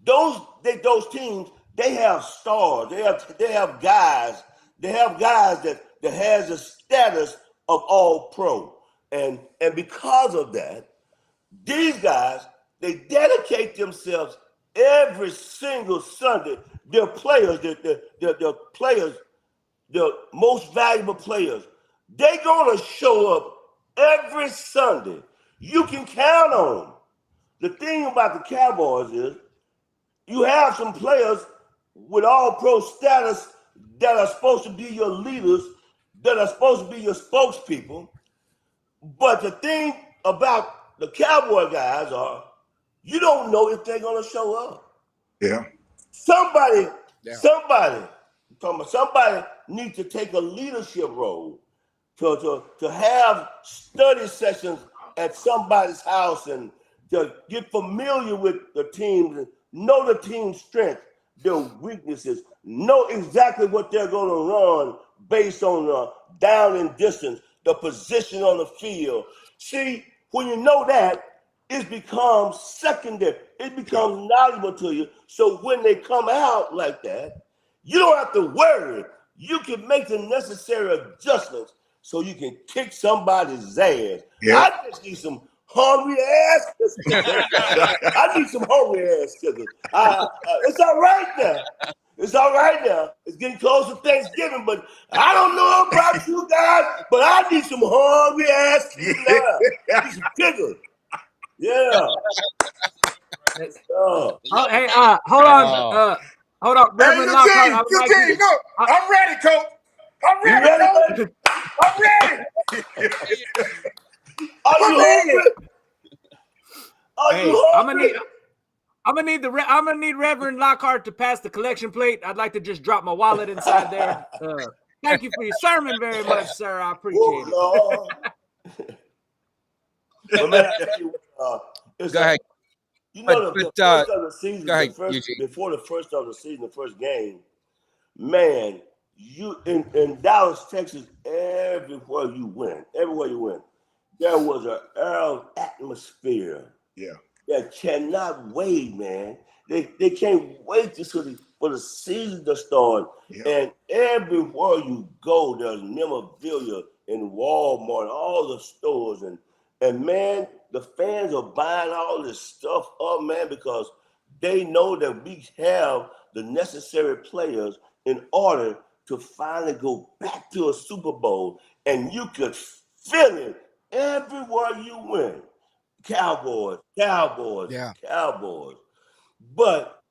those teams, they have stars. They have guys. They have guys that has the status of all pro. And because of that, these guys, they dedicate themselves every single Sunday. They're players, they're players, the most valuable players. They're going to show up every Sunday. You can count on them. The thing about the Cowboys is you have some players with all-pro status that are supposed to be your leaders, that are supposed to be your spokespeople. But the thing about the Cowboy guys are you don't know if they're going to show up. Yeah. Somebody needs to take a leadership role to have study sessions at somebody's house and to get familiar with the team, and know the team's strength, their weaknesses, know exactly what they're going to run based on the down and distance, the position on the field. See, when you know that, it becomes secondary. It becomes knowledgeable to you. So when they come out like that, you don't have to worry. You can make the necessary adjustments so you can kick somebody's ass. Yeah. I just need some hungry ass kickers. I need some hungry ass kickers. It's all right now. It's all right now. It's getting close to Thanksgiving, but I don't know about you guys, but I need some hungry ass kickers now. I need some kickers. Yeah. Hey, hold Hold on, Hey, Reverend Lockhart. I would like Eugene, you to, look, I'm ready, coach. I'm You ready, ready, coach. baby? I'm ready. Are you hungry? Are hey, you hungry? I'm gonna need Reverend Lockhart to pass the collection plate. I'd like to just drop my wallet inside there. Thank you for your sermon very much, sir. I appreciate it. Oh, Lord. But man, I tell you what, it's Go ahead. you know, the first of the season, go ahead, Eugene. before the first of the season, the first game, man, you in Dallas, Texas, everywhere you went, there was an air atmosphere. Yeah. That cannot wait, man. They can't wait for the season to start. Yeah. And everywhere you go, there's memorabilia in Walmart, all the stores, and man, the fans are buying all this stuff up, man, because they know that we have the necessary players in order to finally go back to a Super Bowl, and you could feel it everywhere you went. Cowboys. Yeah. Cowboys. But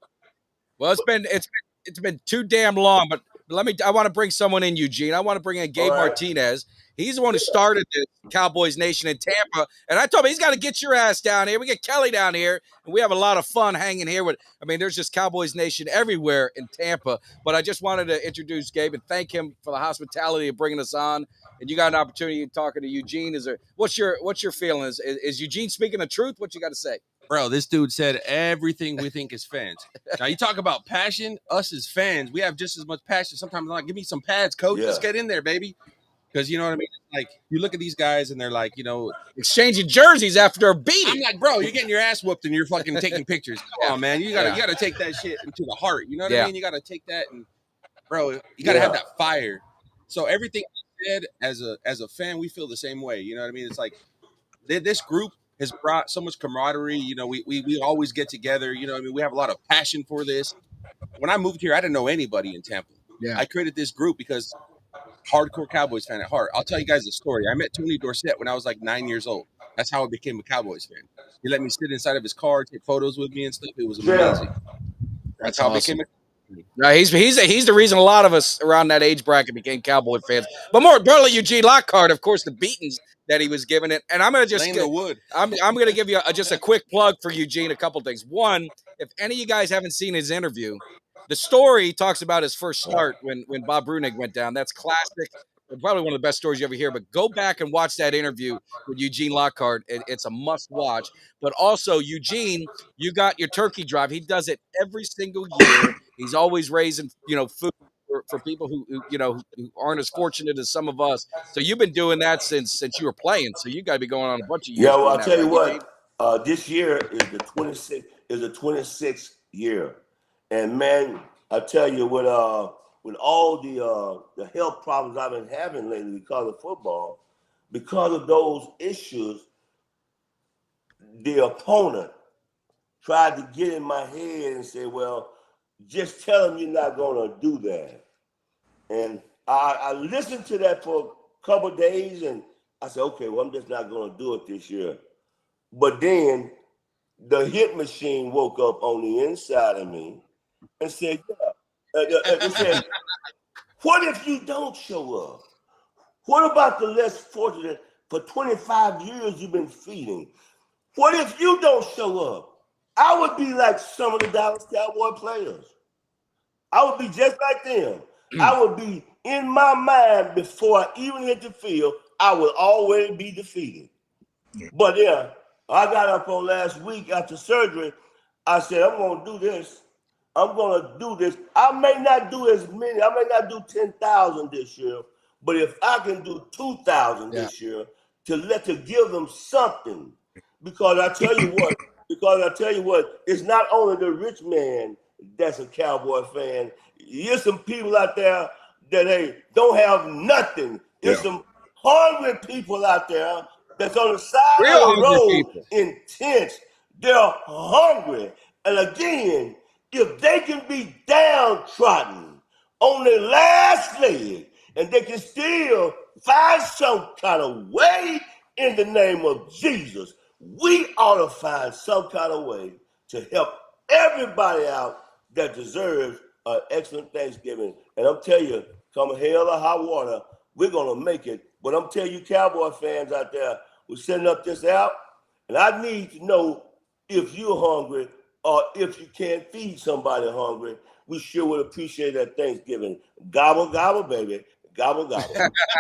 Well, it's been too damn long, but I want to bring someone in, Eugene. I want to bring in Gabe Martinez. He's the one who started the Cowboys Nation in Tampa. And I told him he's got to get your ass down here. We get Kelly down here, and we have a lot of fun hanging here there's just Cowboys Nation everywhere in Tampa. But I just wanted to introduce Gabe and thank him for the hospitality of bringing us on. And you got an opportunity of talking to Eugene. What's your feeling? Is Eugene speaking the truth? What you got to say? Bro, this dude said everything we think as fans. Now, you talk about passion. Us as fans, we have just as much passion. Sometimes I'm like, give me some pads, coach. Yeah. Let's get in there, baby. Because you know what I mean? Like, you look at these guys and they're like, exchanging jerseys after a beating. I'm like, bro, you're getting your ass whooped and you're fucking taking pictures. Come on, man. You gotta take that shit into the heart. You know what I mean? You gotta take that and, bro, you gotta have that fire. So everything I said as a fan, we feel the same way. You know what I mean? It's like this group has brought so much camaraderie. We always get together. You know what I mean? We have a lot of passion for this. When I moved here, I didn't know anybody in Tampa. Yeah. I created this group because hardcore Cowboys fan at heart. I'll tell you guys a story. I met Tony Dorsett when I was like 9 years old. That's how I became a Cowboys fan. He let me sit inside of his car, take photos with me and stuff. It was amazing. That's how awesome. I became No, he's the reason a lot of us around that age bracket became Cowboy fans. But more importantly, Eugene Lockhart, of course, the beatings that he was given it. And I'm gonna just I'm gonna give you just a quick plug for Eugene. A couple things. One, if any of you guys haven't seen his interview, the story talks about his first start when Bob Brunig went down. That's classic. Probably one of the best stories you ever hear. But go back and watch that interview with Eugene Lockhart. It's a must watch. But also, Eugene, you got your turkey drive. He does it every single year. He's always raising, food for people who aren't as fortunate as some of us. So you've been doing that since you were playing. So you got to be going on a bunch of years. Yeah, well, I'll tell you what. This year is the 26th year, and man, I tell you with all the health problems I've been having lately because of football, because of those issues, the opponent tried to get in my head and say, well, just tell them you're not going to do that. And I listened to that for a couple of days, and I said, okay, well, I'm just not going to do it this year. But then the hit machine woke up on the inside of me and said, it said, what if you don't show up? What about the less fortunate? For 25 years you've been feeding. What if you don't show up? I would be like some of the Dallas Cowboy players. I would be just like them. I would be in my mind before I even hit the field, I would already be defeated. But yeah, I got up on last week after surgery. I said, I'm going to do this. I'm going to do this. I may not do as many. I may not do 10,000 this year. But if I can do 2,000 this year to give them something, because I tell you what, it's not only the rich man that's a Cowboy fan. There's some people out there that don't have nothing. There's some hungry people out there that's on the side of the road in tents. They're hungry. And again, if they can be downtrodden on their last leg and they can still find some kind of way in the name of Jesus, we ought to find some kind of way to help everybody out that deserves an excellent Thanksgiving. And I'm telling you, come hell or high water, we're going to make it. But I'm telling you, Cowboy fans out there, we're setting up this out, and I need to know if you're hungry or if you can't feed somebody hungry. We sure would appreciate that Thanksgiving. Gobble, gobble, baby. Gobble, gobble.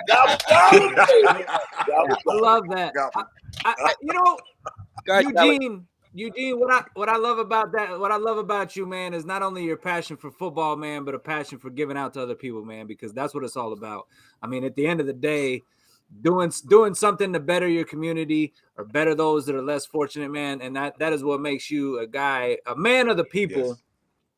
Gobble, gobble, baby. Gobble, I love that. You know, Eugene, what I love about that, what I love about you, man, is not only your passion for football, man, but a passion for giving out to other people, man, because that's what it's all about. I mean, at the end of the day, doing something to better your community or better those that are less fortunate, man, and that is what makes you a man of the people. Yes.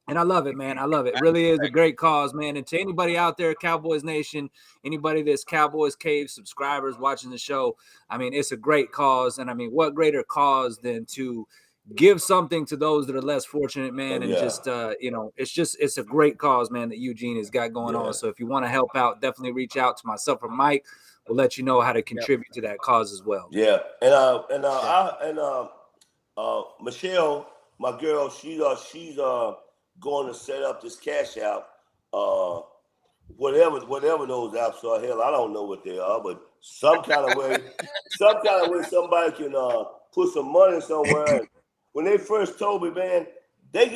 And I love it, man. I love it. It really is a great cause, man. And to anybody out there, Cowboys Nation, anybody that's Cowboys Cave subscribers watching the show, I mean, it's a great cause. And I mean, what greater cause than to give something to those that are less fortunate, man. And just, it's a great cause, man, that Eugene has got going on. So if you want to help out, definitely reach out to myself or Mike. We'll let you know how to contribute to that cause as well. Yeah. Michelle, my girl, she's going to set up this cash out, whatever those apps are. Hell, I don't know what they are, but some kind of way somebody can put some money somewhere. And when they first told me, man, do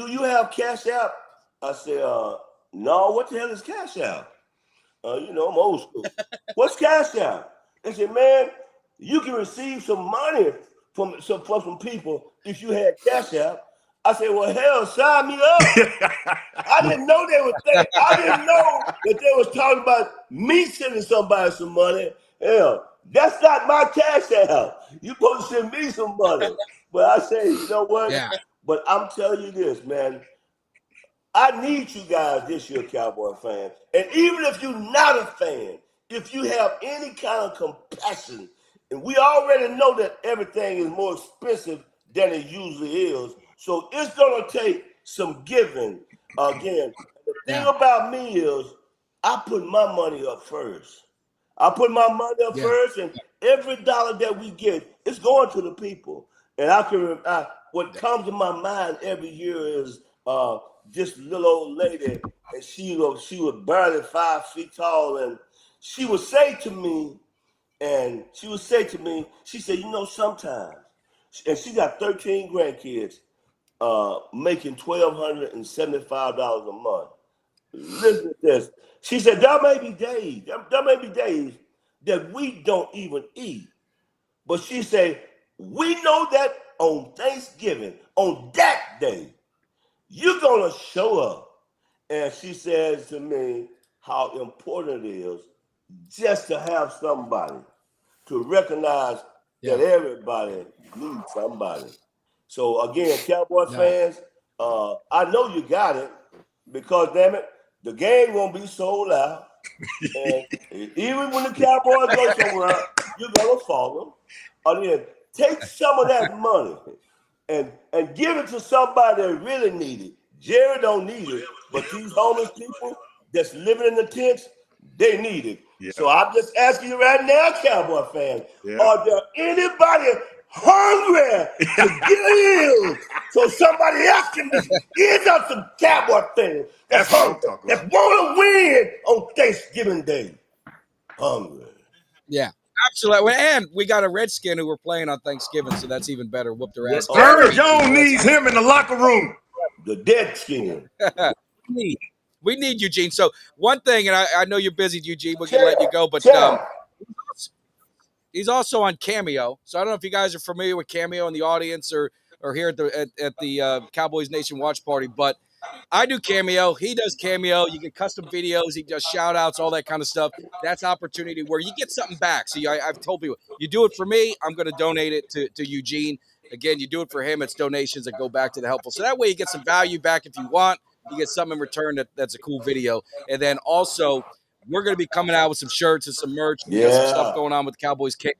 you have cash app? I said, no. What the hell is cash app? I'm old school. What's cash app? They said, man, you can receive some money from some people if you had cash app. I said, well, hell, sign me up. I didn't know they were saying, I didn't know that they was talking about me sending somebody some money. Hell, that's not my cash app. You supposed to send me some money. But I say, you know what? Yeah. But I'm telling you this, man. I need you guys this year, Cowboy fans. And even if you're not a fan, if you have any kind of compassion, and we already know that everything is more expensive than it usually is. So it's going to take some giving. Again, the thing about me is I put my money up first. First, and every dollar that we get, it's going to the people. And what comes to my mind every year is this little old lady, and she was barely 5 feet tall, and she would say to me, she said, sometimes, and she got 13 grandkids, making $1,275 a month. Listen to this. She said, there may be days that we don't even eat. But she said, we know that on Thanksgiving, on that day, you're going to show up. And she says to me how important it is just to have somebody to recognize that everybody needs somebody. So again, Cowboy fans, I know you got it because, damn it, the game won't be sold out. And even when the Cowboys go somewhere, you're going to follow them. Again, take some of that money and give it to somebody that really needs it. Jerry don't need it, but these homeless people that's living in the tents, they need it. Yeah. So I'm just asking you right now, Cowboy fans, are there anybody hungry to get in so somebody else can give us some Cowboy fans that's hungry, that want to win on Thanksgiving Day? Hungry. Yeah. Absolutely. And we got a Redskin who we're playing on Thanksgiving, so that's even better. Whoop their ass. Aaron Jones needs him in the locker room. The dead skin. We need Eugene. So one thing, and I know you're busy, Eugene, we can let you go, but he's also on Cameo. So I don't know if you guys are familiar with Cameo in the audience or here at the Cowboys Nation watch party, but I do Cameo. He does Cameo. You get custom videos. He does shout outs, all that kind of stuff. That's opportunity where you get something back. So I've told people, you do it for me, I'm going to donate it to Eugene. Again, you do it for him, it's donations that go back to the helpful. So that way you get some value back if you want. You get something in return that's a cool video. And then also, we're going to be coming out with some shirts and some merch. We got some stuff going on with Cowboys Cave.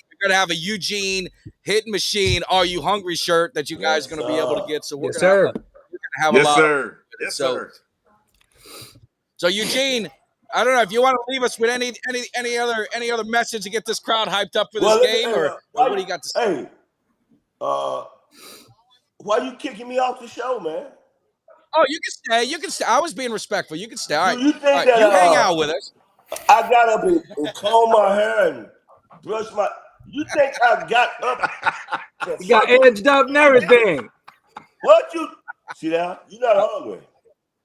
We're going to have a Eugene Hitting Machine Are You Hungry shirt that you guys are going to be able to get. So we're going to have a lot. Yes, sir. So Eugene, I don't know if you want to leave us with any other message to get this crowd hyped up for this game, or what do you got to say? Hey, why you kicking me off the show, man? Oh, you can stay. You can stay. I was being respectful. You can stay. All right. Do you think All right. that You hang out with us. I got up and comb my hair and brush my. You think I got up? You got edged up and everything. What you see that? You're not hungry.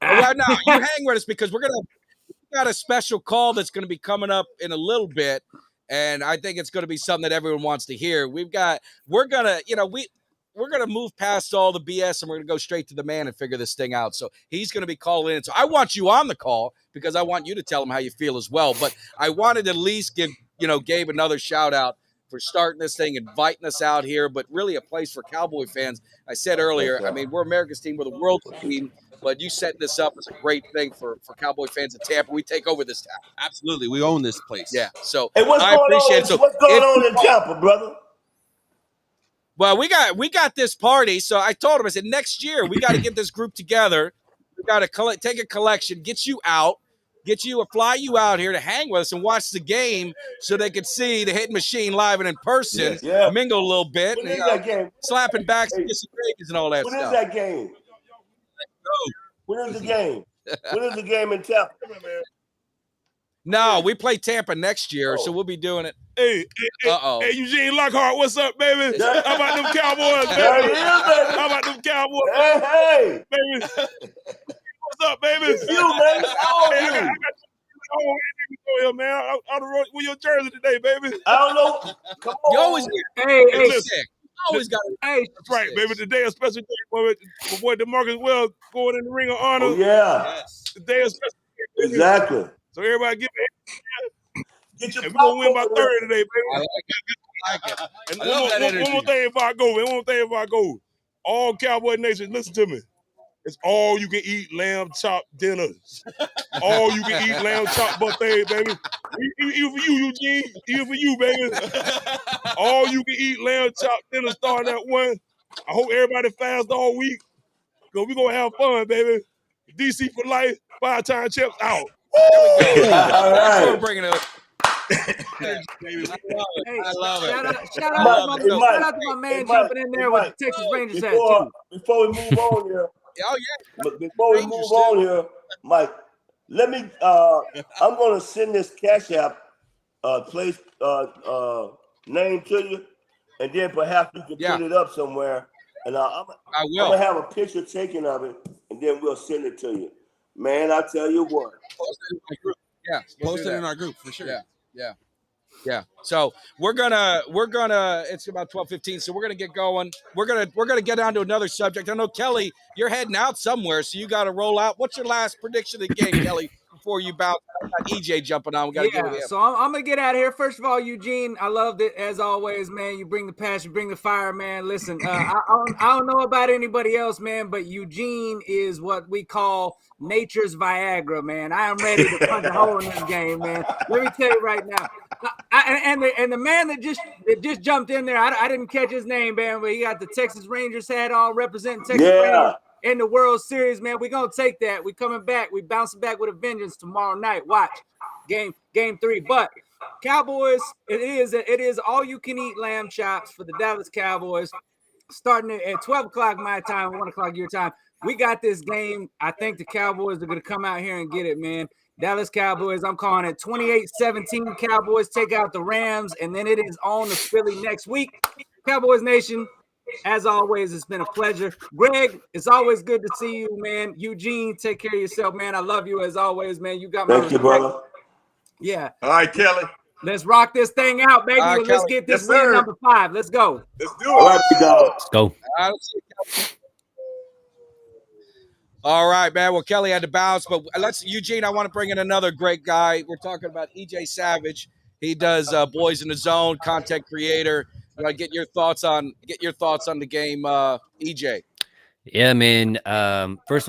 Well, no, you hang with us because we got a special call that's going to be coming up in a little bit, and I think it's going to be something that everyone wants to hear. We're gonna move past all the BS and we're gonna go straight to the man and figure this thing out. So he's gonna be calling in. So I want you on the call because I want you to tell him how you feel as well. But I wanted to at least give Gabe another shout out for starting this thing, inviting us out here, but really a place for Cowboy fans. I said earlier, I mean, we're America's team, we're the world's team, but you set this up as a great thing for Cowboy fans in Tampa. We take over this town. Absolutely. We own this place. Yeah. So Hey, what's I going appreciate on? it. So What's going on in Tampa, brother? Well, we got this party. So I told him, I said, next year we got to get this group together. We got to take a collection, get you out, fly you out here to hang with us and watch the game so they could see the Hit Machine live and in person, mingle a little bit, When is that game? slapping backs and disagreements and all that When stuff. is that game? When is the game? When is the game in Tampa? No, we play Tampa next year, so we'll be doing it. Hey, Eugene Lockhart, what's up, baby? How about them Cowboys, baby? There it is, baby. How about them Cowboys? Hey, baby. What's up, baby? It's you, man. How old Hey, are I you? got here, man. I don't know with your jersey today, baby. I don't know. Come on. You always Hey, listen. always got hey, That's right, baby. Today a special day for boy DeMarcus Wells going in the Ring of Honor. Oh, yeah. Today a special day, baby. Exactly. So everybody get your and we're gonna win by 30 today, baby. I like it. And I love that energy. one more thing before I go. All Cowboy Nation, listen to me. It's all you can eat lamb chop dinners. All you can eat lamb chop buffet, baby. Even for you, Eugene. Even for you, baby. All you can eat lamb chop dinners starting at 1. I hope everybody fasts all week. Because we're going to have fun, baby. DC for life, 5-time champs out. All right. We're bringing it up. Hey, I love it. Shout out to my man jumping in there with Mike, the Texas Rangers hat too. Before we move on here, Oh yeah. but before we move on here, Mike, let me. I'm gonna send this Cash App place name to you, and then perhaps you can put it up somewhere. And I will. I'm gonna have a picture taken of it, and then we'll send it to you. Man, I tell you what. Post it in my group. Yeah, Post it in our group for sure. Yeah. So we're gonna. It's about 12:15, so we're gonna get going. We're gonna get on to another subject. I know Kelly, you're heading out somewhere, so you got to roll out. What's your last prediction of the game, Kelly? Before you bounce, EJ jumping on. We got to get with him. So I'm gonna get out of here. First of all, Eugene, I loved it as always, man. You bring the passion, bring the fire, man. Listen, I don't know about anybody else, man, but Eugene is what we call nature's Viagra, man. I am ready to punch a hole in this game, man. Let me tell you right now. And the man that just jumped in there, I didn't catch his name, man, but he got the Texas Rangers hat on, representing Texas Rangers in the World Series, man. We're gonna take that. We coming back. We bouncing back with a vengeance tomorrow night. Watch game 3. But Cowboys, it is all you can eat lamb chops for the Dallas Cowboys, starting at 12 o'clock my time, 1 o'clock your time. We got this game. I think the Cowboys are gonna come out here and get it, man. Dallas Cowboys, I'm calling it 28-17. Cowboys take out the Rams, and then it is on to Philly next week. Cowboys Nation, as always, it's been a pleasure. Greg, it's always good to see you, man. Eugene, take care of yourself, man. I love you as always, man. You got my respect. Thank you, brother. Yeah. All right, Kelly. Let's rock this thing out, baby. Right, Let's Kelly. get this Yes, win sir. number 5. Let's go. Let's do All it. right, we go. Let's go. All right, man. Well, Kelly had to bounce, but Eugene, I want to bring in another great guy. We're talking about EJ Savage. He does Boys in the Zone, content creator. Get your thoughts on the game, EJ. Yeah, man. First